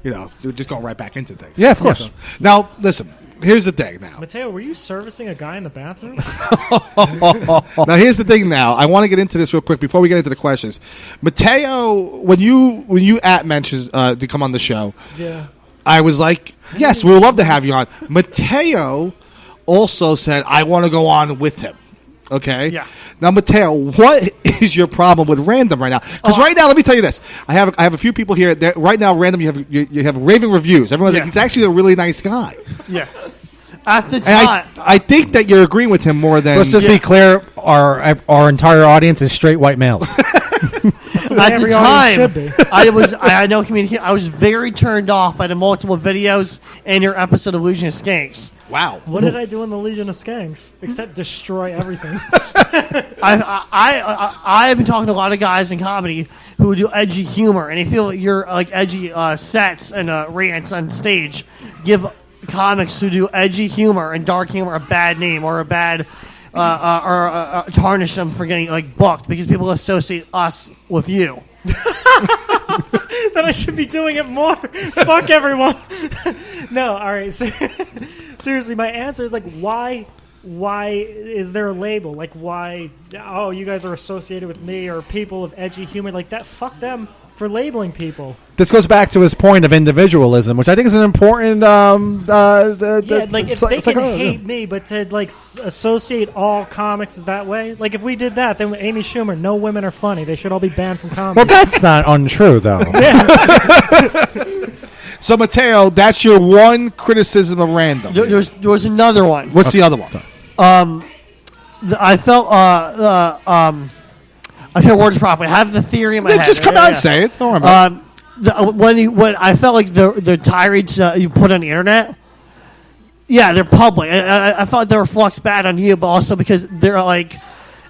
we're just going right back into things. Yeah, of course. Now, listen. Here's the thing. Now, Matteo, were you servicing a guy in the bathroom? now here's the thing. Now, I want to get into this real quick before we get into the questions. Matteo, when you mentions to come on the show, Yeah. I was like, yes, we would love to have you on. Matteo also said, I want to go on with him. Okay? Yeah. Now, Matteo, what is your problem with Random right now? Because right now, let me tell you this. I have a few people here that right now, Random, you have raving reviews. Everyone's like, he's actually a really nice guy. Yeah. At the And time, I think that you're agreeing with him more than. Let's just be clear: our entire audience is straight white males. at Every the audience time, should be. I know community. I was very turned off by the multiple videos and your episode of Legion of Skanks. Wow. What did I do in the Legion of Skanks except destroy everything? I have been talking to a lot of guys in comedy who do edgy humor, and they feel that your like edgy sets and rants on stage give comics who do edgy humor and dark humor a bad name or a bad or tarnish them for getting like booked because people associate us with you. That I should be doing it more. Fuck everyone. No, all right. Seriously, my answer is like, why is there a label? Like, why? Oh, you guys are associated with me or people of edgy humor like that. Fuck them for labeling people. This goes back to his point of individualism, which I think is an important. Like if they can hate me, but to like associate all comics is that way. Like if we did that, then Amy Schumer, no women are funny. They should all be banned from comedy. Well, that's not untrue, though. So, Matteo, that's your one criticism of Random. There was another one. What's the other one? I felt I feel words properly. I have the theory in my head. Just come out and say it. Don't worry about it. When I felt like the tirades you put on the internet, yeah, they're public. I felt like they reflects bad on you, but also because they're like,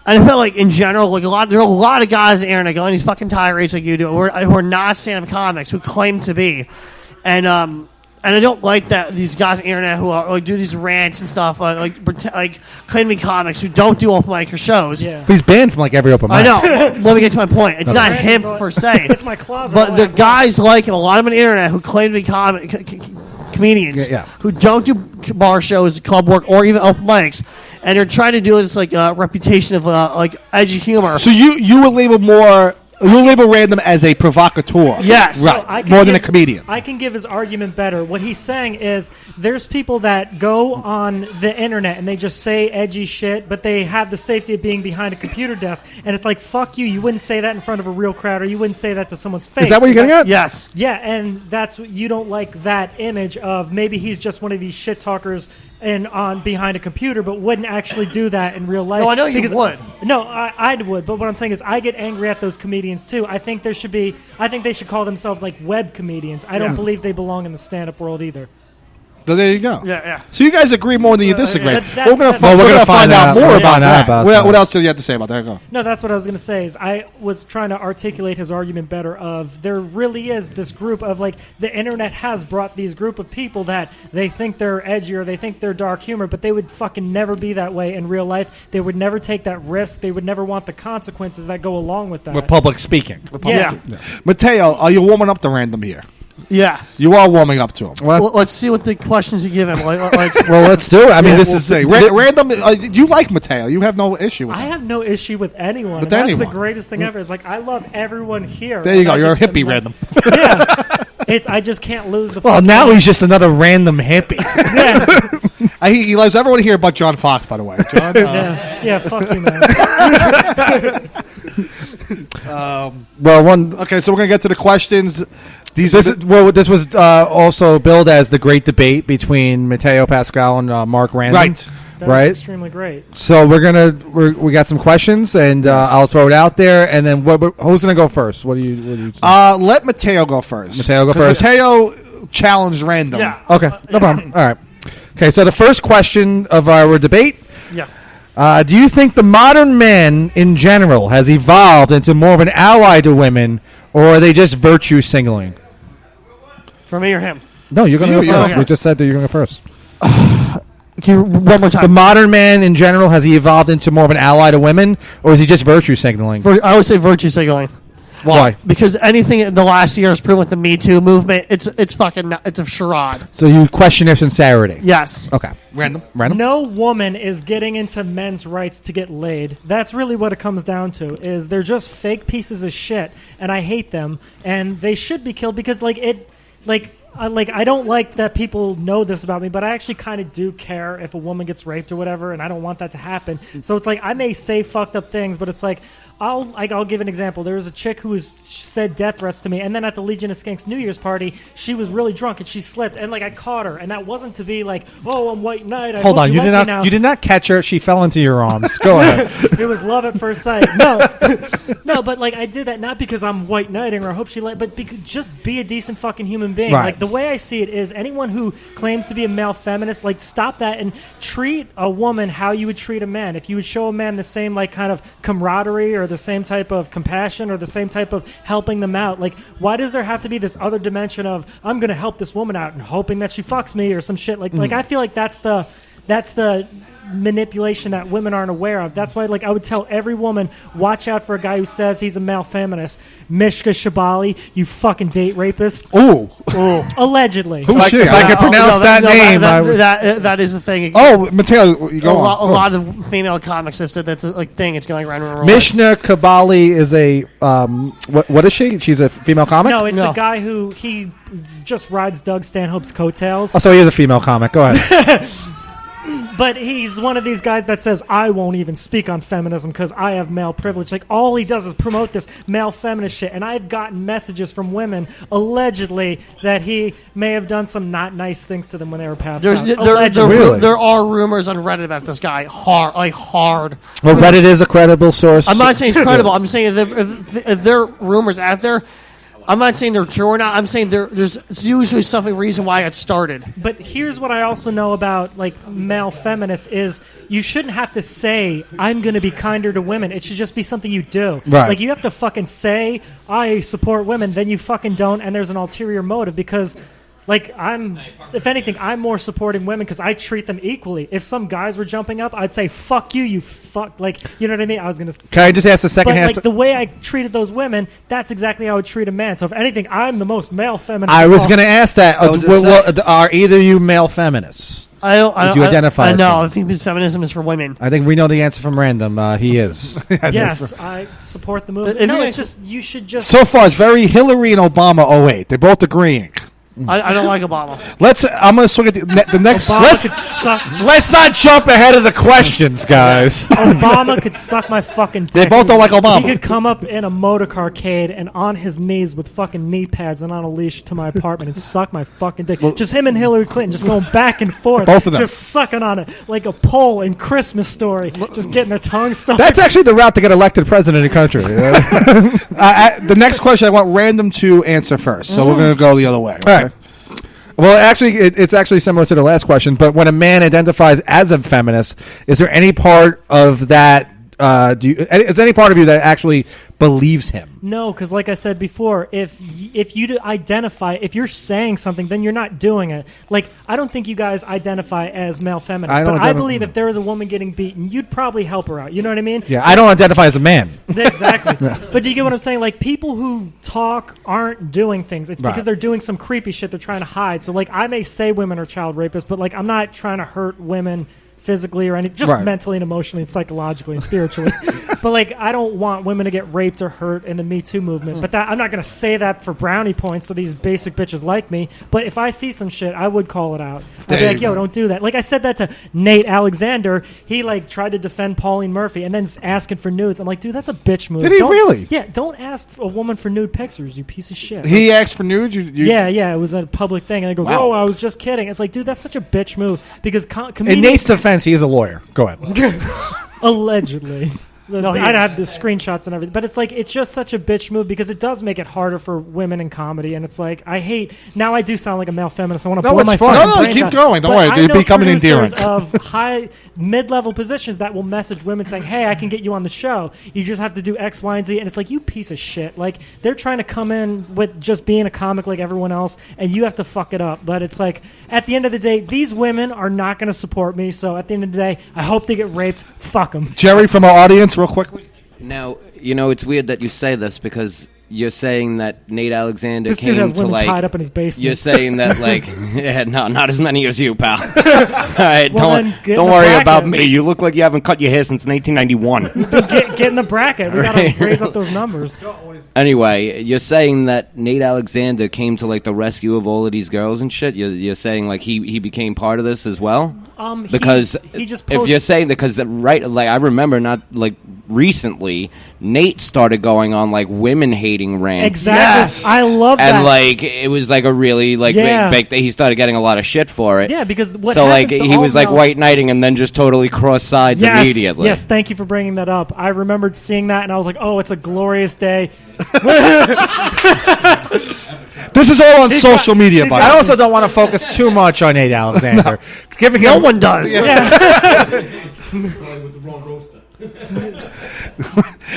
I felt like in general, like there are a lot of guys on the internet going these fucking tirades like you do, who are not stand-up comics, who claim to be, and I don't like that these guys on the internet who are like do these rants and stuff, like claim to be comics who don't do open mic or shows. Yeah. He's banned from like every open mic. I know. Let me get to my point. It's not him per se. It's my closet. But the guys like him, a lot of them on the internet who claim to be comedians who don't do bar shows, club work, or even open mics, and they're trying to do this like reputation of like edgy humor. So you would label more. You'll label Random as a provocateur. Yes. Right. So More than a comedian. I can give his argument better. What he's saying is there's people that go on the internet and they just say edgy shit, but they have the safety of being behind a computer desk. And it's like, fuck you. You wouldn't say that in front of a real crowd, or you wouldn't say that to someone's face. Is that what you're getting at? Yes. Yeah, and that's what you don't like, that image of maybe he's just one of these shit talkers and on behind a computer, but wouldn't actually do that in real life. No, I know you would. No, I would. But what I'm saying is, I get angry at those comedians too. I think they should call themselves like web comedians. I don't believe they belong in the stand-up world either. So there you go. Yeah. So you guys agree more than you disagree. that's- We're going that's- to find out more about that. that. What else do you have to say about that? Go. No, that's what I was going to say. Is I was trying to articulate his argument better. Of there really is this group of like the internet has brought these group of people that they think they're edgy or they think they're dark humor, but they would fucking never be that way in real life. They would never take that risk. They would never want the consequences that go along with that. With public speaking. Yeah. Mateo, are you warming up to Random here? Yes. You are warming up to him. Well, let's see what the questions you give him. Like Well, let's do it. I mean, this is Random. You like Mateo? You have no issue with I him. have no issue with anyone. With And that's anyone. the greatest thing ever. Is like I love everyone here. There you And go. I You're a just hippie, am like- Random. Yeah. I just can't lose the. Well, fucking- now he's just another random hippie. He loves everyone here but John Fox, by the way. John, Yeah, fuck you, man. Okay, so we're gonna get to the questions. This was also billed as the great debate between Matteo Pascale and Mark Random. Right. That Right. was extremely great. So we got some questions, and I'll throw it out there. And then who's gonna go first? What do you? Let Mateo go first. Mateo go 'Cause first? Mateo challenged Random. yeah. Okay, no problem. All right. Okay, so the first question of our debate. Yeah. Do you think the modern man in general has evolved into more of an ally to women, or are they just virtue signaling? For me or him? No, you're going to go You, first. okay. We just said that you're going to go first. Can you, one more time. The modern man in general, has he evolved into more of an ally to women, or is he just virtue signaling? I would say virtue signaling. Why? Because anything in the last year has proven with the Me Too movement, it's a charade. So you question their sincerity? Yes. Okay. Random. No woman is getting into men's rights to get laid. That's really what it comes down to. Is they're just fake pieces of shit, and I hate them, and they should be killed because I don't like that people know this about me, but I actually kind of do care if a woman gets raped or whatever, and I don't want that to happen. So it's like I may say fucked up things, but it's like I'll give an example. There was a chick who said death threats to me, and then at the Legion of Skanks New Year's party, she was really drunk and she slipped, and like I caught her, and that wasn't to be like, oh, I'm white knight. Hold on, you did not catch her. She fell into your arms. Go ahead. It was love at first sight. No, but like I did that not because I'm white knighting or I hope she but because just be a decent fucking human being. Right. Like the way I see it is anyone who claims to be a male feminist, like stop that and treat a woman how you would treat a man. If you would show a man the same like kind of camaraderie or the same type of compassion or the same type of helping them out, like why does there have to be this other dimension of I'm going to help this woman out and hoping that she fucks me or some shit like I feel like that's the manipulation that women aren't aware of. That's why like I would tell every woman, watch out for a guy who says he's a male feminist. Mishka Shabali, you fucking date rapist. Ooh. Allegedly. If I could pronounce that name, I would. That is the thing. Oh, Matteo, you go on. A lot of female comics have said that's a thing. It's going around. Mishna Kabali is a what is she? She's a female comic? No, it's a guy who he just rides Doug Stanhope's coattails. Oh, so he is a female comic. Go ahead. But he's one of these guys that says, I won't even speak on feminism because I have male privilege. Like, all he does is promote this male feminist shit. And I've gotten messages from women, allegedly, that he may have done some not nice things to them when they were passed out. There are rumors on Reddit about this guy. Hard. Well, Reddit is a credible source. I'm not saying it's credible. I'm saying if there are rumors out there, I'm not saying they're true or not. I'm saying there's usually something reason why it started. But here's what I also know about like male feminists is you shouldn't have to say I'm going to be kinder to women. It should just be something you do. Right. Like you have to fucking say I support women, then you fucking don't, and there's an ulterior motive because. Like, if anything, I'm more supporting women because I treat them equally. If some guys were jumping up, I'd say, fuck you, you fuck. Like, you know what I mean? I was going to... Can I just ask the second half? But, like, the way I treated those women, that's exactly how I would treat a man. So, if anything, I'm the most male feminist. I was going to ask that. Are either you male feminists? Would you identify as no, I think feminism is for women. I think we know the answer from random. He is. Yes, I support the movement. No, it's just, you should just... So far, it's very Hillary and Obama 08. They're both agreeing. I don't like Obama. I'm going to swing at the next. Let's not jump ahead of the questions, guys. Obama could suck my fucking dick. They both don't like Obama. He could come up in a motor carcade and on his knees with fucking knee pads and on a leash to my apartment and suck my fucking dick. Just him and Hillary Clinton just going back and forth. Both of them. Just sucking on it like a pole in Christmas Story. Just getting their tongue stuck. That's actually the route to get elected president of the country. The next question I want random to answer first. So we're going to go the other way. Okay? All right. Well, actually, it's actually similar to the last question. But when a man identifies as a feminist, is there any part of that? Is there any part of you that actually believes him? No, because like I said before, if you identify, if you're saying something, then you're not doing it. Like, I don't think you guys identify as male feminists, but I believe if there was a woman getting beaten, you'd probably help her out. You know what I mean? Yeah, I don't identify as a man. Exactly. But do you get what I'm saying? Like, people who talk aren't doing things. It's because they're doing some creepy shit they're trying to hide. So, like, I may say women are child rapists, but, like, I'm not trying to hurt women physically or anything, just mentally and emotionally and psychologically and spiritually. But like, I don't want women to get raped or hurt in the Me Too movement. But I'm not going to say that for brownie points so these basic bitches like me. But if I see some shit, I would call it out. I'd be like, yo, don't do that. Like I said that to Nate Alexander. He like tried to defend Pauline Murphy and then asking for nudes. I'm like, dude, that's a bitch move. Did he really? Yeah, don't ask a woman for nude pictures, you piece of shit. He asked for nudes? Yeah, it was a public thing. And he goes, oh, I was just kidding. It's like, dude, that's such a bitch move. Because in Nate's defense, he is a lawyer. Go ahead. Allegedly. No, I'd have the screenshots and everything. But it's like, it's just such a bitch move because it does make it harder for women in comedy. And it's like, I hate... Now I do sound like a male feminist. I want to blow my fucking brains keep out. going. Don't worry. You're becoming endearing. Of high, mid-level positions that will message women saying, hey, I can get you on the show. You just have to do X, Y, and Z. And it's like, you piece of shit. Like, they're trying to come in with just being a comic like everyone else, and you have to fuck it up. But it's like, at the end of the day, these women are not going to support me. So at the end of the day, I hope they get raped. Fuck them. Jerry from our audience, real quickly. Now, you know, it's weird that you say this because you're saying that Nate Alexander this came dude has to, women like... tied up in his basement. You're saying that, like... yeah, no, not as many as you, pal. All right, well, don't worry about me. You look like you haven't cut your hair since 1991. Get in the bracket. We gotta raise up those numbers. Anyway, you're saying that Nate Alexander came to like the rescue of all of these girls and shit. You're saying like he became part of this as well. Because he just if you're saying that, because right, like I remember not like recently, Nate started going on like women hating rants. Exactly. Yes. I love that. And like it was like a really like big he started getting a lot of shit for it. Yeah, because what so like happens to he all was like male- white knighting and then just totally cross sides immediately. Yes, thank you for bringing that up. I remembered seeing that and I was like, oh, it's a glorious day. This is all on social media, by the I way. also don't want to focus too much on Nate Alexander. Giving No him one does.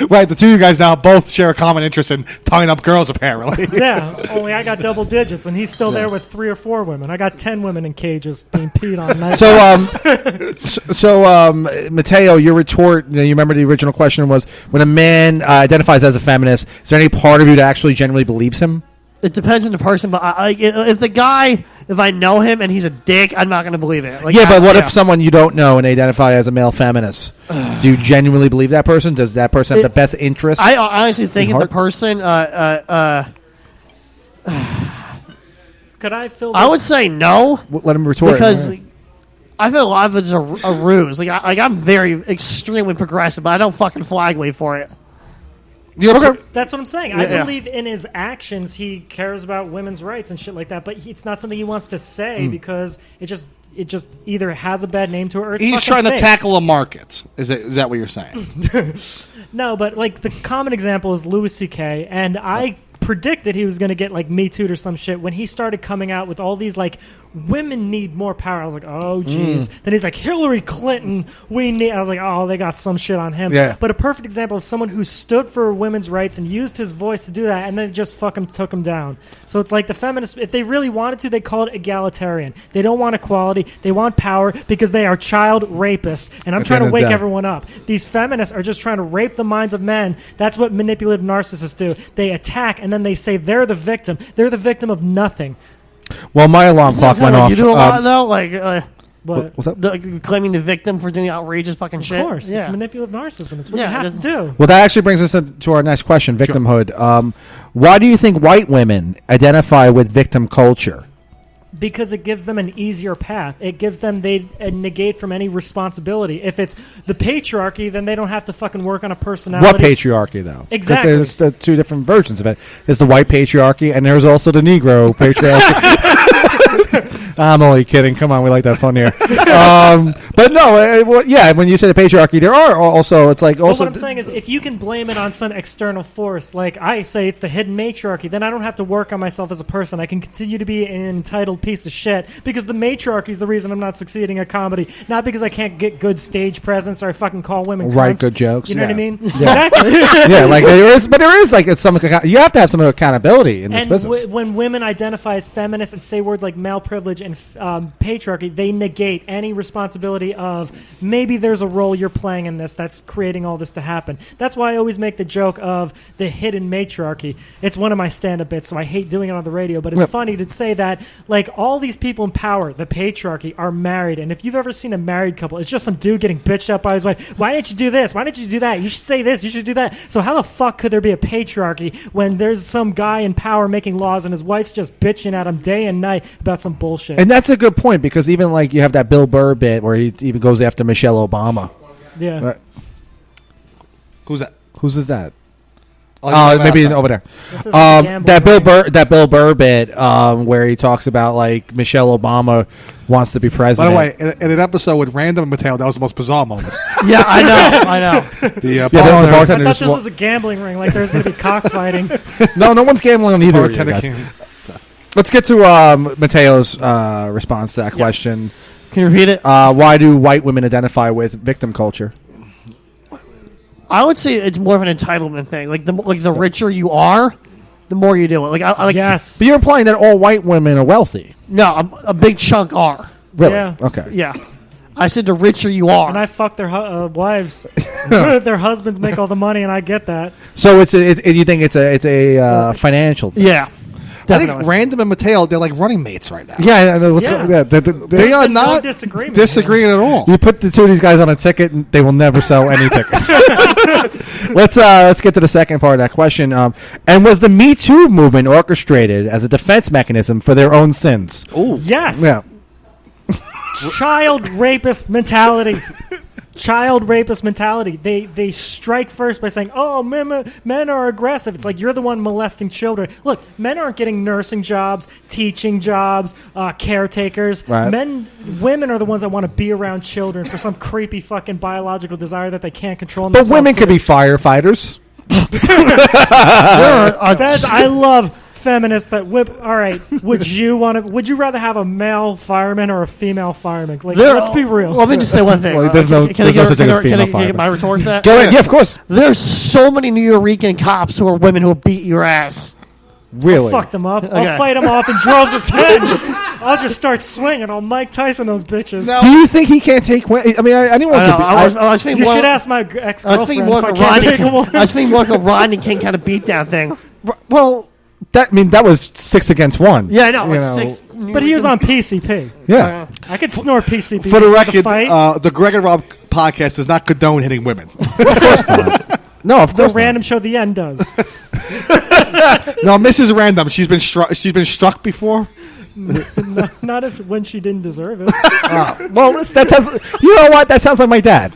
Right, the two of you guys now both share a common interest in tying up girls, apparently. Yeah, only I got double digits and he's still there with 3 or 4 women. I got 10 women in cages being peed on. Matteo, your retort, you remember the original question was, when a man identifies as a feminist, is there any part of you that actually genuinely believes him? It depends on the person, but if the guy, if I know him and he's a dick, I'm not going to believe it. Like, Yeah, but what if someone you don't know and they identify as a male feminist? Do you genuinely believe that person? Does that person have the best interest? I honestly think if the heart? person, Could I fill I this? would say no Let him retort. because I feel a lot of it's a ruse. Like I'm very extremely progressive, but I don't fucking flag wave for it. That's what I'm saying. Yeah. I believe in his actions he cares about women's rights and shit like that, but it's not something he wants to say because it just either has a bad name to it or it's He's fucking trying to fake. tackle a market. Is that what you're saying? No, but like the common example is Louis C.K. and I predicted he was going to get like Me Too'd or some shit when he started coming out with all these like women need more power. I was like, oh geez. Then he's like, Hillary Clinton, I was like, oh, they got some shit on him. Yeah. But a perfect example of someone who stood for women's rights and used his voice to do that and then just fucking took him down. So it's like the feminists, if they really wanted to, they call it egalitarian. They don't want equality. They want power because they are child rapists. And I'm At the trying end to of the wake day. everyone up. These feminists are just trying to rape the minds of men. That's what manipulative narcissists do. They attack and then they say they're the victim. They're the victim of nothing. Well, my alarm clock went off. You do a lot though, like But What's up? claiming the victim for doing outrageous fucking shit. of course, yeah. it's manipulative narcissism. It's what Yeah, you have it to is. do. Well, that actually brings us to our next question, victimhood. Why do you think white women identify with victim culture? Because it gives them an easier path. It gives them, they negate from any responsibility. If it's the patriarchy, then they don't have to fucking work on a personality. What patriarchy, though? 'Cause Exactly. there's the two different versions of it. There's the white patriarchy, and there's also the Negro patriarchy. I'm only kidding. Come on, we like that fun here. But no, when you say the patriarchy, there are also, it's like But also. what I'm saying is, if you can blame it on some external force, like I say it's the hidden matriarchy, then I don't have to work on myself as a person. I can continue to be an entitled piece of shit because the matriarchy is the reason I'm not succeeding at comedy, not because I can't get good stage presence or I fucking call women Write cunts. good jokes. You know what I Yeah. mean? Yeah. Exactly. Yeah, like there is like some. You have to have some accountability in this And business. when women identify as feminists and say words like male privilege and patriarchy, they negate any responsibility of maybe there's a role you're playing in this that's creating all this to happen. That's why I always make the joke of the hidden matriarchy. It's one of my stand-up bits, so I hate doing it on the radio, but it's funny to say that like all these people in power, the patriarchy, are married. And if you've ever seen a married couple, it's just some dude getting bitched up by his wife. Why didn't you do this? Why didn't you do that? You should say this. You should do that. So how the fuck could there be a patriarchy when there's some guy in power making laws and his wife's just bitching at him day and night about some bullshit? And that's a good point because even like you have that Bill Burr bit where he even goes after Michelle Obama. Yeah. Right. Who's that? Whose is that? Oh, Maybe over there. This is a gamble That Bill Burr bit where he talks about like Michelle Obama wants to be By president. the way, in an episode with Random and Matteo, that was the most bizarre moment. Yeah, I know. The the bartender- bartender I thought just this was a gambling ring, like there's going to be cockfighting. no one's gambling on either of you bartender guys. came- Let's get to Mateo's response to that question. Can you repeat it? Why do white women identify with victim culture? I would say it's more of an entitlement thing. Like the richer you are, the more you do it. Like Yes. But you're implying that all white women are wealthy. No, a big chunk are. Really? Yeah. Okay. Yeah, I said the richer you are. And I fuck their wives. Their husbands make all the money, and I get that. So you think it's a financial thing? Yeah. Definitely. Random and Matteo, they're like running mates right now. Yeah, I know what's Yeah. They are no not disagreement disagreeing at all. You put the two of these guys on a ticket, and they will never sell any tickets. Let's get to the second part of that question. And was the Me Too movement orchestrated as a defense mechanism for their own sins? Yes. Yeah. Child rapist mentality. Child rapist mentality. They strike first by saying, "Oh, men are aggressive." It's like you're the one molesting children. Look, men aren't getting nursing jobs, teaching jobs, caretakers. Right. Women are the ones that want to be around children for some creepy fucking biological desire that they can't control. But women could be firefighters. I love feminists that whip. All right, would you rather have a male fireman or a female fireman? Like, let's be real. Let me just say one thing. Well, there's no such thing as female can I get my retort to that? Go ahead. Yeah, of course. There's so many New York cops who are women who will beat your ass. Really? I'll fuck them up. Okay. I'll fight them off in droves of 10. I'll just start swinging. I'll Mike Tyson those bitches. Do you think he can't take? I mean, anyone could be. I was thinking You more, should ask my I was ex-girlfriend thinking more if like I a can't take a Rodney. woman. I was thinking more like a Rodney King kind of beatdown thing. Well, that was 6 against 1. Yeah, I know. You Like know. 6. But he was on PCP. Yeah. I could snort PCP. For the like a record, fight. the Greg and Rob podcast does not condone hitting women. No, of The course not. random show The End does. No, Mrs. Random, she's been struck before. Not when she didn't deserve it. Well, that sounds. You know what? That sounds like my dad.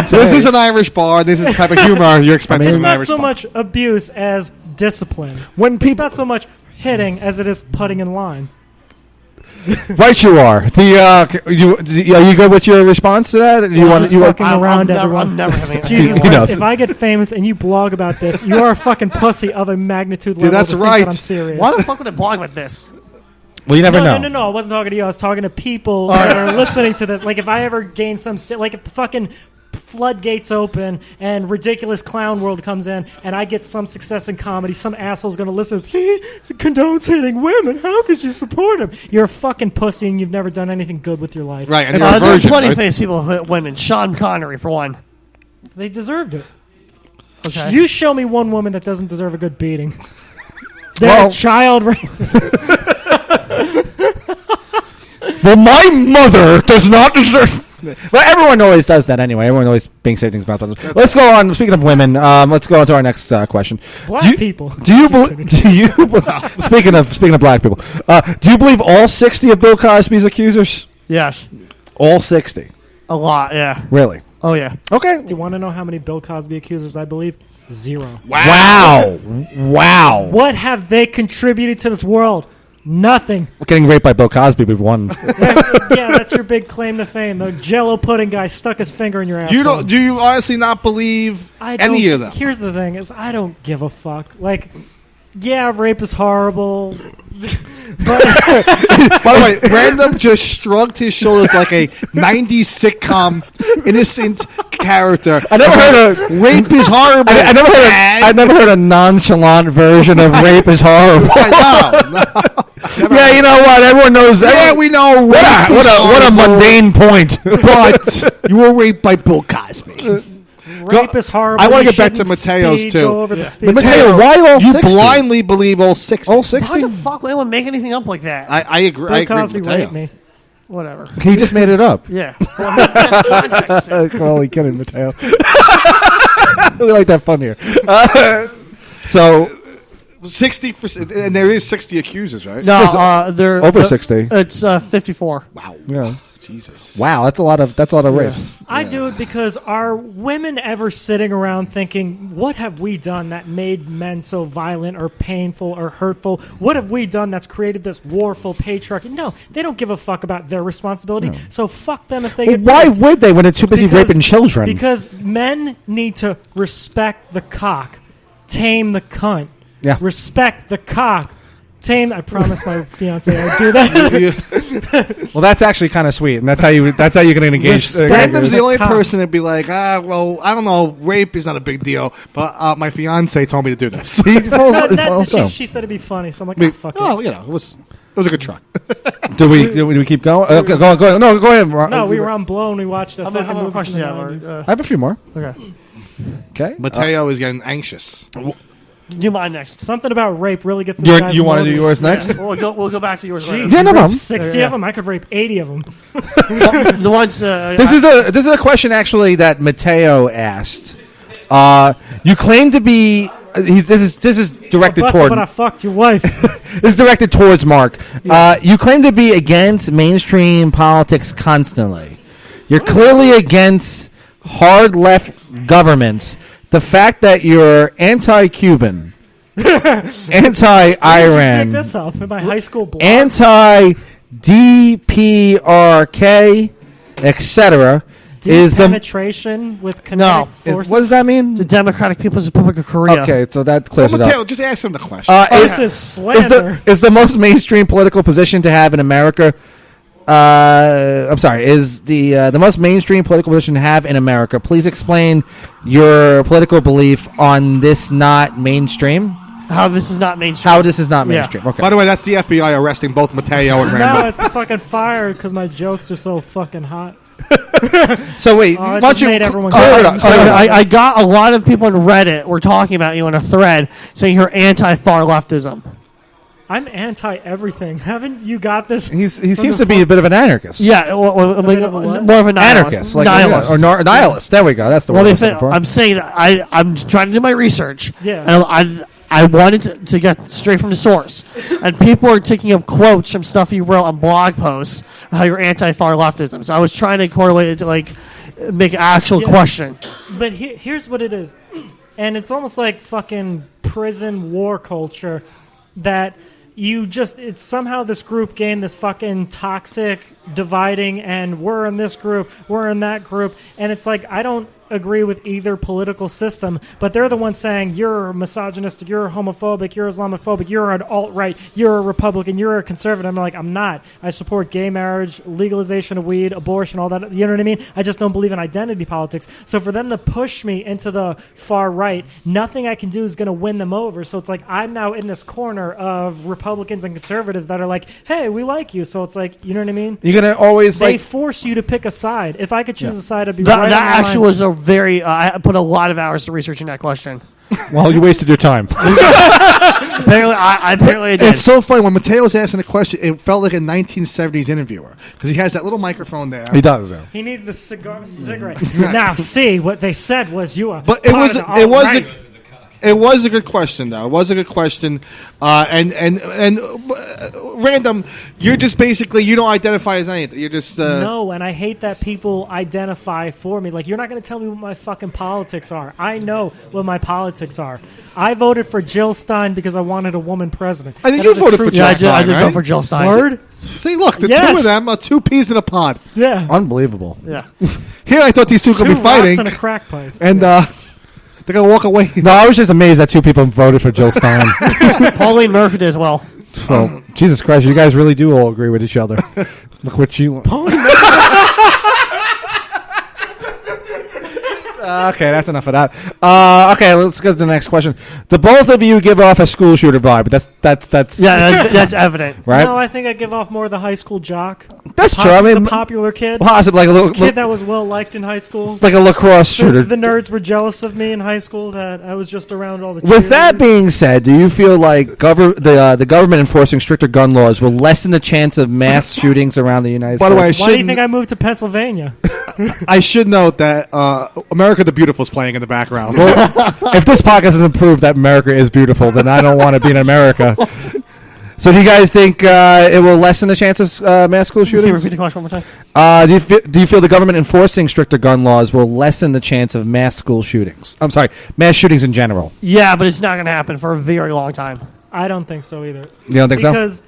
This is an Irish bar. This is the type of humor you're expecting. It's from an not Irish so bar. much abuse as discipline. When It's people, not so much hitting as it is putting in line. right, you are. Are you good with your response to that? You want just you fucking around I'm never everyone. having Jesus He knows. Christ, if I get famous and you blog about this, you are a fucking pussy of a magnitude level. that's to think right. that I'm serious. Why the fuck would I blog about this? Well, you never know. No. I wasn't talking to you. I was talking to people that are listening to this. Like, if I ever gain some... like, if the fucking floodgates open and Ridiculous Clown World comes in and I get some success in comedy, some asshole's going to listen to this, he condones hitting women. How could you support him? You're a fucking pussy and you've never done anything good with your life. Right, and you're a There are virgin. plenty of Right? famous people who hit women. Sean Connery, for one. They deserved it. Okay. You show me one woman that doesn't deserve a good beating. They're Well- a child rape. Well, my mother does not deserve. Well, everyone always does that anyway. Everyone always being saying things about others. Let's go on. Speaking of women, let's go on to our next question. Black people. Do you Just speaking of black people? Do you believe all 60 of Bill Cosby's accusers? Yes. All 60. A lot, yeah. Really? Oh, yeah. Okay. Do you want to know how many Bill Cosby accusers I believe? 0. Wow. What have they contributed to this world? Nothing. Getting raped by Bill Cosby, we've won. Yeah, that's your big claim to fame. The Jell-O pudding guy stuck his finger in your ass. Do you honestly not believe any of them? Here's the thing: is I don't give a fuck. Like, yeah, rape is horrible. But By the way, Random just shrugged his shoulders like a 90s sitcom innocent character. I never heard a Rape is horrible. I never heard a nonchalant version of rape is horrible. No. Yeah, you know what? Everyone knows that. Yeah, we know. What a mundane point. But you were raped by Bill Cosby. rape is horrible. I wanna You get back to shouldn't Mateo's, speed, too. Go over the speed. Matteo, why all You 60? blindly believe all 60. All Why 60? the fuck would anyone make anything up like that? I agree. I Bill agree Cosby with Mateo. raped me. Whatever. He just made it up. Yeah. Well, context. Holy kidding, Matteo. We like that fun here. So 60%, and there is 60 accusers, right? No, they're over 60. It's 54. Wow. Yeah. Jesus. Wow, that's a lot of rapes. I do it because are women ever sitting around thinking, what have we done that made men so violent or painful or hurtful? What have we done that's created this warful patriarchy? No, they don't give a fuck about their responsibility. No. So fuck them if they Well, get why raped. would they when they're too busy raping children? Because men need to respect the cock, tame the cunt. Yeah. Respect the cock. Tame. I promise my fiance I'd do that. Well, that's actually kind of sweet, and that's how you're going to engage. Random's the only Cock. person that'd be like, well, I don't know, rape is not a big deal, but my fiance told me to do this. He falls down. She said it'd be funny, so I'm like, fuck it. Oh, it was a good try. Do we keep going? Okay, go on. No, go ahead. No, we were on Blown. We watched a How fucking many movie. questions from do the you have? 90s. I have a few more. Okay. Okay. Matteo is getting anxious. Do mine next. Something about rape really gets the guys. You want to do yours next? Yeah, we'll go back to yours later. Yeah, no problem. 60 of them. I could rape 80 of them. The ones. This is a question actually that Matteo asked. You claim to be. This is directed toward. But I fucked your wife. This is directed towards Mark. You claim to be against mainstream politics constantly. You're clearly against hard left governments. The fact that you're anti-Cuban, anti-Iran, Take this up in my high school blog. anti-DPRK, etc. is the penetration with kinetic forces. what does that mean? The Democratic People's Republic of Korea. Okay, so that clears it Matteo, up. just ask him the question. This is slander. Is the most mainstream political position to have in America? I'm sorry. Is the most mainstream political position to have in America? Please explain your political belief on this not mainstream. How this is not mainstream. How this is not mainstream. Yeah. Okay. By the way, that's the FBI arresting both Matteo and No, Rambo. it's the fucking fire because my jokes are so fucking hot. So wait, it why don't just you made everyone clear it up, clear it up. I got a lot of people on Reddit were talking about you in a thread saying you're anti-far leftism. I'm anti everything. Haven't you got this? He seems to be a bit of an anarchist. Yeah, more of a Anarchist, nihilist. or nihilist. There we go. That's the word. I'm saying that I'm trying to do my research. Yeah. And I wanted to get straight from the source, and people are taking up quotes from stuff you wrote on blog posts how you're anti-far leftism. So I was trying to correlate it to make an actual question. But here's what it is, and it's almost like fucking prison war culture that. It's somehow this group gained this fucking toxic dividing, and we're in this group, we're in that group, and it's like I don't agree with either political system, but they're the ones saying you're misogynistic, you're homophobic, you're Islamophobic, you're an alt-right, you're a Republican, you're a conservative. I'm like, I'm not. I support gay marriage, legalization of weed, abortion, all that. You know what I mean? I just don't believe in identity politics. So for them to push me into the far right, nothing I can do is going to win them over. So it's like I'm now in this corner of Republicans and conservatives that are like, hey, we like you. So it's like, you know what I mean? You're going to always They force you to pick a side. If I could choose a side, I'd be That right on the actually line. was a very. I put a lot of hours to researching that question. Well, you wasted your time. Apparently, I did. It's so funny when Matteo's asking the question. It felt like a 1970s interviewer because he has that little microphone there. He does, though. He needs the cigarette. Now, see, what they said was you are. But it was a good question, though. It was a good question, and random. You're just basically you don't identify as anything. You're just no, and I hate that people identify for me. Like you're not going to tell me what my fucking politics are. I know what my politics are. I voted for Jill Stein because I wanted a woman president. I think you voted for Jill Stein. I did right? vote for Jill Stein. Word. See, look, the two Yes. of them are two peas in a pod. Yeah. Unbelievable. Yeah. Here, I thought these two could Two be fighting, rocks and a crack pipe. and they're gonna walk away. No, I was just amazed that two people voted for Jill Stein. Pauline Murphy did as well. Well, Jesus Christ, you guys really do all agree with each other. Look what you... Okay, that's enough of that. Okay, let's go to the next question. The both of you give off a school shooter vibe, but that's that's evident, right? No, I think I give off more the high school jock. That's true. I mean, the popular kid. possibly like a little, Kid that was well liked in high school. like a lacrosse shooter. The nerds were jealous of me in high school that I was just around all the. With that cheerleaders. being said, do you feel like the government enforcing stricter gun laws will lessen the chance of mass shootings around the United By the way, States? Why do you think I moved to Pennsylvania? I should note that America the Beautiful is playing in the background. If this podcast doesn't prove that America is beautiful, then I don't want to be in America. So do you guys think it will lessen the chances of mass school Can you shootings? repeat the question one more time? Do you feel the government enforcing stricter gun laws will lessen the chance of mass school shootings? I'm sorry, mass shootings in general. Yeah, but it's not going to happen for a very long time. I don't think so either. You don't think because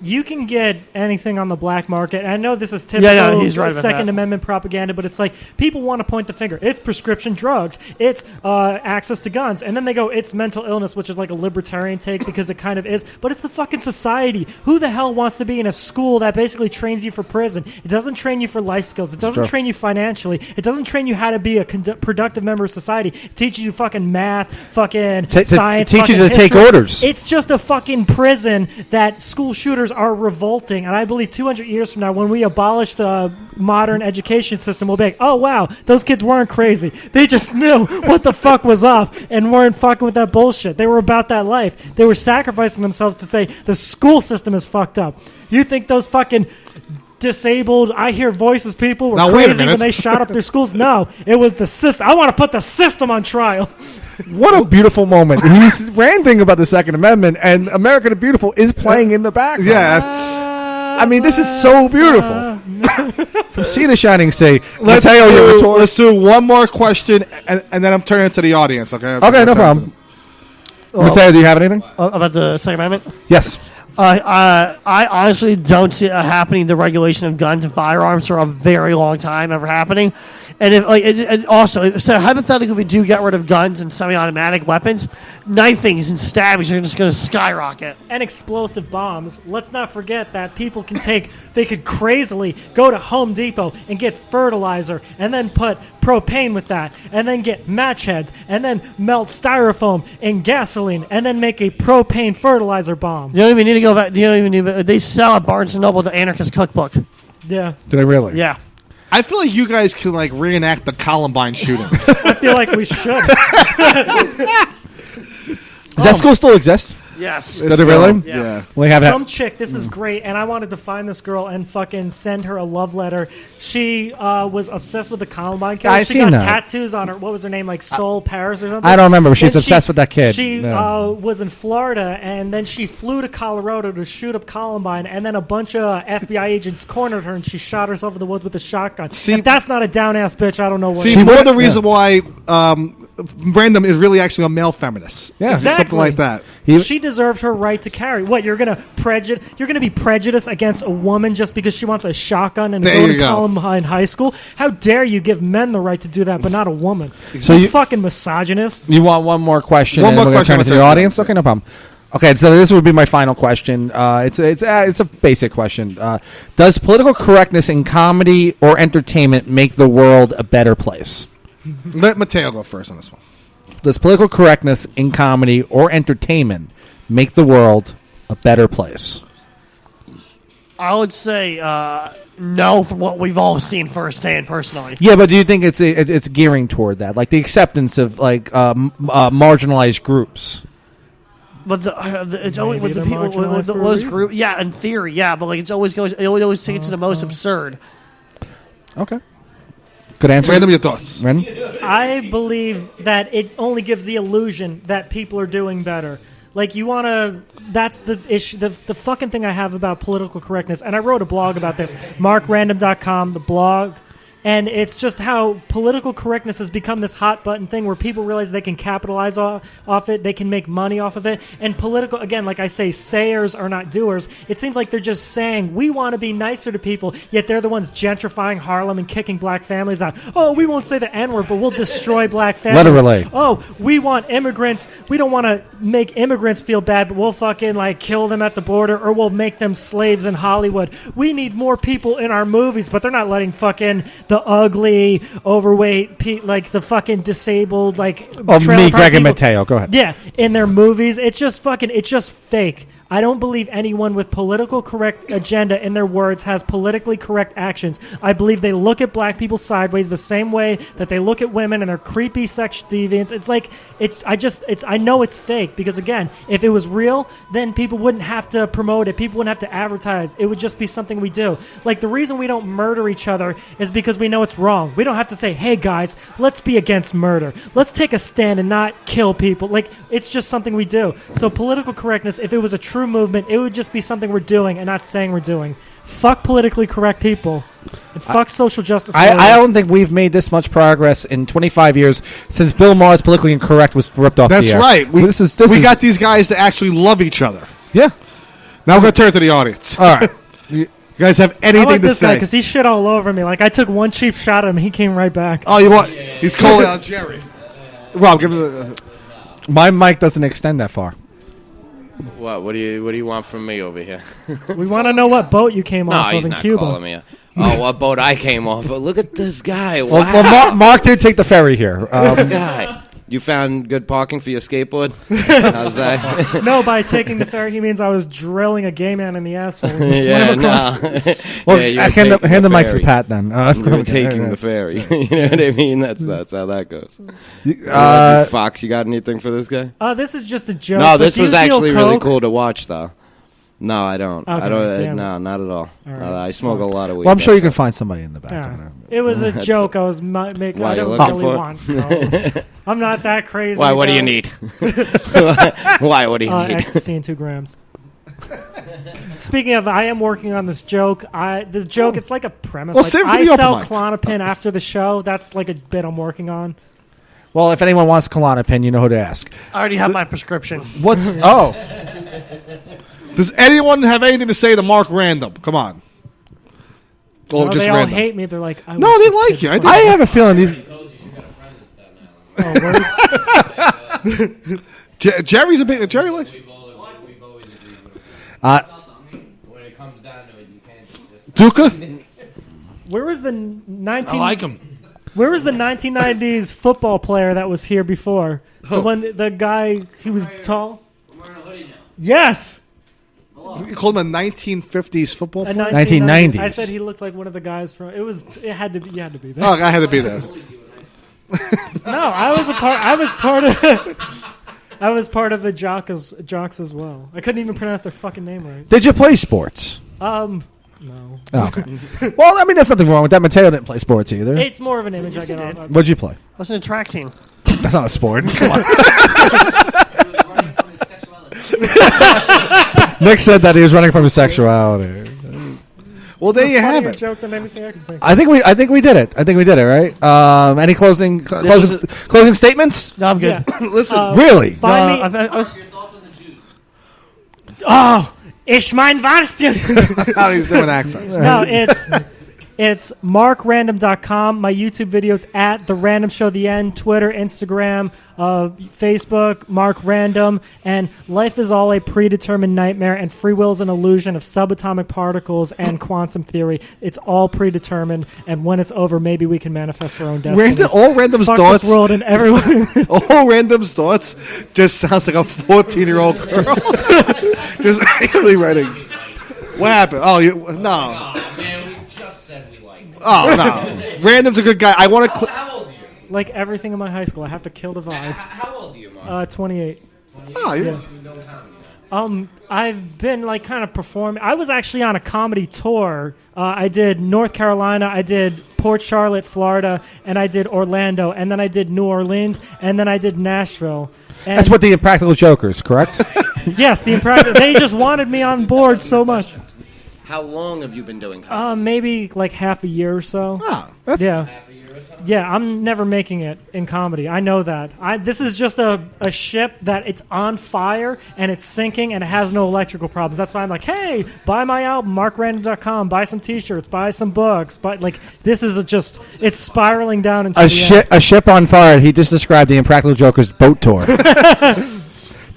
you can get anything on the black market. And I know this is typical Yeah, he's right about Second that. Amendment propaganda, but it's like people want to point the finger. It's prescription drugs. It's access to guns. And then they go, it's mental illness, which is like a libertarian take because it kind of is. But it's the fucking society. Who the hell wants to be in a school that basically trains you for prison? It doesn't train you for life skills. It doesn't train you financially. It doesn't train you how to be a productive member of society. It teaches you fucking math, fucking science, it teaches fucking you to take history. orders. It's just a fucking prison that school shooters are revolting, and I believe 200 years from now, when we abolish the modern education system, we'll be like, oh, wow, those kids weren't crazy. They just knew what the fuck was up and weren't fucking with that bullshit. They were about that life. They were sacrificing themselves to say the school system is fucked up. You think those fucking disabled, I hear voices people were crazy when they shot up their schools? No, it was the system. I want to put the system on trial. What a beautiful moment. He's ranting about the Second Amendment, and America the Beautiful is playing in the background. Yeah, I mean, this is so beautiful. From Sea to Shining Sea. Let's do one more question, and then I'm turning it to the audience. Okay, no problem. Matteo, do you have anything? About the Second Amendment? Yes. I honestly don't see it happening. The regulation of guns and firearms for a very long time ever happening, and so hypothetically, if we do get rid of guns and semi-automatic weapons, knifings and stabbings are just going to skyrocket. And explosive bombs. Let's not forget that people could crazily go to Home Depot and get fertilizer, and then put propane with that, and then get match heads, and then melt styrofoam in gasoline, and then make a propane fertilizer bomb. You don't even need to go back. They sell at Barnes & Noble the Anarchist Cookbook. Yeah. Did I really? Yeah. I feel like you guys can reenact the Columbine shootings. I feel like we should. Does that school still exist? Yes. Does it really? Yeah. We have Some chick, this is great, and I wanted to find this girl and fucking send her a love letter. She was obsessed with the Columbine killers. She got tattoos on her. What was her name? Like Soul Paris or something? I don't remember. She's obsessed with that kid. She was in Florida, and then she flew to Colorado to shoot up Columbine, and then a bunch of FBI agents cornered her, and she shot herself in the woods with a shotgun. If that's not a down-ass bitch, I don't know what. More the reason why Random is really actually a male feminist. Yeah, exactly. Something like that. She deserved her right to carry. What, you're gonna be prejudiced against a woman just because she wants a shotgun and go to Columbine High School? How dare you give men the right to do that, but not a woman? So you fucking misogynist. You want one more question? One more question turn it to the audience. Okay, no problem. Okay, so this would be my final question. It's a basic question. Does political correctness in comedy or entertainment make the world a better place? Let Matteo go first on this one. Does political correctness in comedy or entertainment make the world a better place? I would say no, from what we've all seen firsthand, personally. Yeah, but do you think it's gearing toward that, like the acceptance of marginalized groups? But it's always with the people with those groups. Yeah, in theory, yeah, but it always takes it to the most absurd. Okay. Good answer. Random, your thoughts. Random? I believe that it only gives the illusion that people are doing better. That's the issue, the fucking thing I have about political correctness. And I wrote a blog about this, markrandom.com, the blog. And it's just how political correctness has become this hot button thing where people realize they can capitalize off it, they can make money off of it. And political, again, like I say, sayers are not doers. It seems like they're just saying, we want to be nicer to people, yet they're the ones gentrifying Harlem and kicking black families out. Oh, we won't say the N-word, but we'll destroy black families. Literally. Oh, we want immigrants. We don't want to make immigrants feel bad, but we'll fucking kill them at the border, or we'll make them slaves in Hollywood. We need more people in our movies, but they're not letting fucking the ugly, overweight, the fucking disabled, me, Greg, and Matteo. Go ahead. Yeah, in their movies, it's just fake. I don't believe anyone with political correct agenda in their words has politically correct actions. I believe they look at black people sideways the same way that they look at women and their creepy sex deviants. I know it's fake because, again, if it was real, then people wouldn't have to promote it. People wouldn't have to advertise. It would just be something we do. The reason we don't murder each other is because we know it's wrong. We don't have to say, hey, guys, let's be against murder. Let's take a stand and not kill people. It's just something we do. So political correctness, if it was a true movement, it would just be something we're doing and not saying we're doing. Fuck politically correct people and fuck social justice. I don't think we've made this much progress in 25 years since Bill Maher's Politically Incorrect was ripped off the air. That's right. We got these guys to actually love each other. Yeah. Now we're going to turn to the audience. All right. You guys have anything to say? Because he shit all over me. I took one cheap shot at him, he came right back. Oh, you want? He's calling out Jerry. Rob, give me my mic doesn't extend that far. What do you want from me over here? We want to know what boat you came off of in Cuba. Calling me. Oh, what boat I came off of? Look at this guy. Wow. Well, Mark did take the ferry here. This guy. You found good parking for your skateboard? How's that? No, by taking the ferry, he means I was drilling a gay man in the asshole. And he Yeah, swam across. no. Well, Yeah, you were hand taking the mic ferry. for Pat then. You were taking the ferry. You know what I mean? That's how that goes. You Fox, you got anything for this guy? This is just a joke. No, but this do you was deal actually really coke? cool to watch, though. No, I don't. Okay, I don't. damn No, it. not at all. All right. I smoke a lot of weed. Well, I'm sure you can That's find somebody in the back. Yeah. It was a joke. I was making. Why I you don't looking really for it? want coke. I'm not that crazy. Why? What do you though. need? Why? What do you need? Ecstasy and 2 grams. Speaking of, I am working on this joke. This joke, it's like a premise. Well, like, save it for I the open sell mic. Klonopin after the show. That's like a bit I'm working on. Well, if anyone wants Klonopin, you know who to ask. I already have my prescription. What's oh? Does anyone have anything to say to Mark Random? Come on. Oh, No, just they all random. hate me. They're like, I No, wish they this like kid you. I fucked- did- I have a feeling these. Oh, word? Jerry's a big. Jerry likes. When it comes down to it, you can't just... Duca. Where was the 19? I like him. Where was the 1990s football player that was here before? The guy, he was tall. Yes. You called him a 1950s football A player? 1990s. I said he looked like one of the guys from. It had to be. You had to be there. Oh, I had to be there. No, I was part of. I was part of the jocks as well. I couldn't even pronounce their fucking name right. Did you play sports? No. Oh, okay. Well, I mean, there's nothing wrong with that. Matteo didn't play sports either. It's more of an image I get on. What'd you play? I was in a track team. That's not a sport. Come on. Nick said that he was running from his sexuality. Well, there you have Funnier it. joke than anything I can think. I think we did it. Right? Any closing statements? No, I'm good. Yeah. Listen, Really? No, Find me. I was, Oh, ich mein Warstchen. how he's doing accents. No, it's markrandom.com. My YouTube videos at The Random Show, The End, Twitter, Instagram, Facebook, Mark Random, and life is all a predetermined nightmare, and free will is an illusion of subatomic particles and quantum theory. It's all predetermined, and when it's over, maybe we can manifest our own destiny. All Random's Fuck thoughts. this world and everyone. All Random's thoughts just sounds like a 14-year-old girl. Just actually writing. What happened? Oh, no. Man, we just said we liked it. Oh, no. Random's a good guy. I want to. How old are you? Like everything in my high school, I have to kill the vibe. How old are you, Mark? 28. Oh, Yeah. I've been like kind of performing. I was actually on a comedy tour. I did North Carolina, I did Port Charlotte, Florida, and I did Orlando, and then I did New Orleans, and then I did Nashville. And That's what the Impractical Jokers, correct? yes, the impractical. They just wanted me on board so much. How long have you been doing comedy? Maybe like half a year or so. Oh, Yeah. Yeah, I'm never making it in comedy. I know that. This is just a ship that it's on fire and it's sinking and it has no electrical problems. That's why I'm like, hey, buy my album, markrandom.com, buy some T-shirts, buy some books. But like, this is it's spiraling down into A ship on fire. He just described the Impractical Jokers boat tour.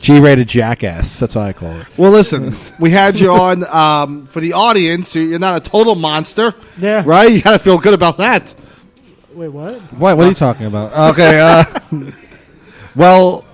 G-rated jackass. That's what I call it. well, listen. We had you on for the audience. You're not a total monster. Yeah. Right? You got to feel good about that. Wait, what? What are you talking about? Okay. Well,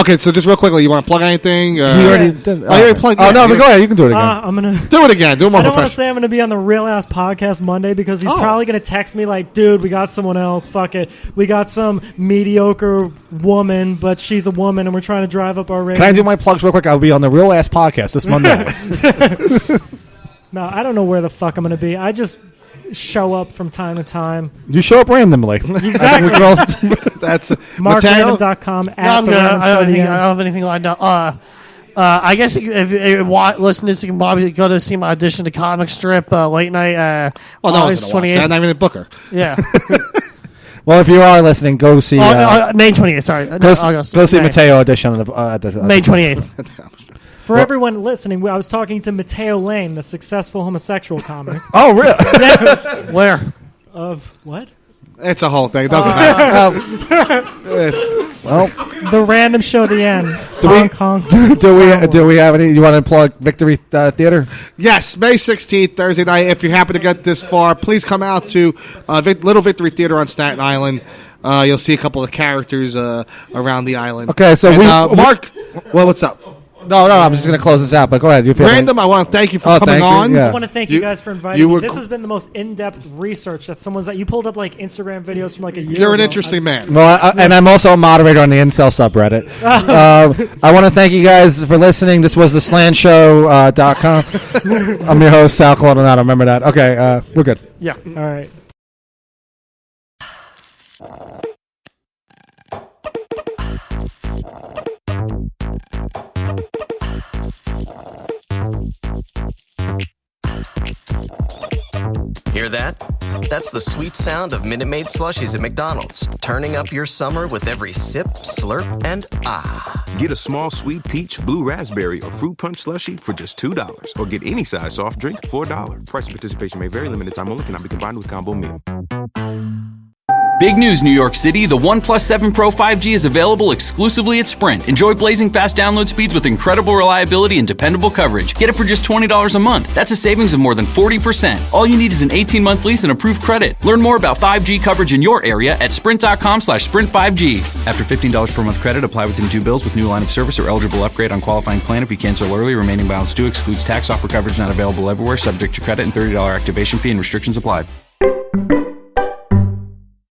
Okay, so just real quickly, you want to plug anything? he already did. you already plugged Oh it. no, You but go ahead. You can do it again. I'm gonna. Do it again. Do it more I don't want to professional. say I'm going to be on the Real Ass Podcast Monday because he's Oh. probably going to text me like, dude, we got someone else. Fuck it. We got some mediocre woman, but she's a woman, and we're trying to drive up our ratings. Can I do my plugs real quick? I'll be on the Real Ass Podcast this Monday. No, I don't know where the fuck I'm going to be. I just show up from time to time. You show up randomly. Exactly. That's Matteo. MarkRandom.com. no, I'm good. I don't have anything lined up. I guess if you listen to this, you can probably go to see my audition to comic strip late night. Oh, no, August it's in a while. 28th. Not even a booker. Yeah. Well, if you are listening, go see. May 28th. Sorry. Go see May. Matteo audition on the May 28th. For everyone listening, I was talking to Matteo Lane, the successful homosexual comic. Oh, really? Yes. Where? Of what? It's a whole thing. It doesn't matter. Well, The Random Show, The End. Do we- Honk, honk. do we have any? You want to plug Victory Theater? Yes, May 16th, Thursday night. If you happen to get this far, please come out to Little Victory Theater on Staten Island. You'll see a couple of characters around the island. Okay, so and, Mark, well, what's up? No, I'm just going to close this out, but go ahead. You feel Random, I want to thank you for coming on. Yeah. I want to thank you guys for inviting me. This has been the most in-depth research that you pulled up like Instagram videos from like a year ago. You're an interesting man. Well, and I'm also a moderator on the Incel subreddit. I want to thank you guys for listening. This was the slantshow.com. I'm your host, Sal Clodonato. Remember that. Okay, we're good. Yeah. All right. Hear that? That's the sweet sound of Minute Maid slushies at McDonald's, turning up your summer with every sip, slurp, and ah. Get a small sweet peach, blue raspberry, or fruit punch slushie for just $2. Or get any size soft drink for $1. Price and participation may vary. Limited time only. Cannot be combined with combo meal. Big news, New York City. The OnePlus 7 Pro 5G is available exclusively at Sprint. Enjoy blazing fast download speeds with incredible reliability and dependable coverage. Get it for just $20 a month. That's a savings of more than 40%. All you need is an 18-month lease and approved credit. Learn more about 5G coverage in your area at sprint.com/sprint5G. After $15 per month credit, apply within 2 bills with new line of service or eligible upgrade on qualifying plan. If you cancel early, remaining balance due excludes tax. Offer coverage not available everywhere. Subject to credit and $30 activation fee and restrictions apply.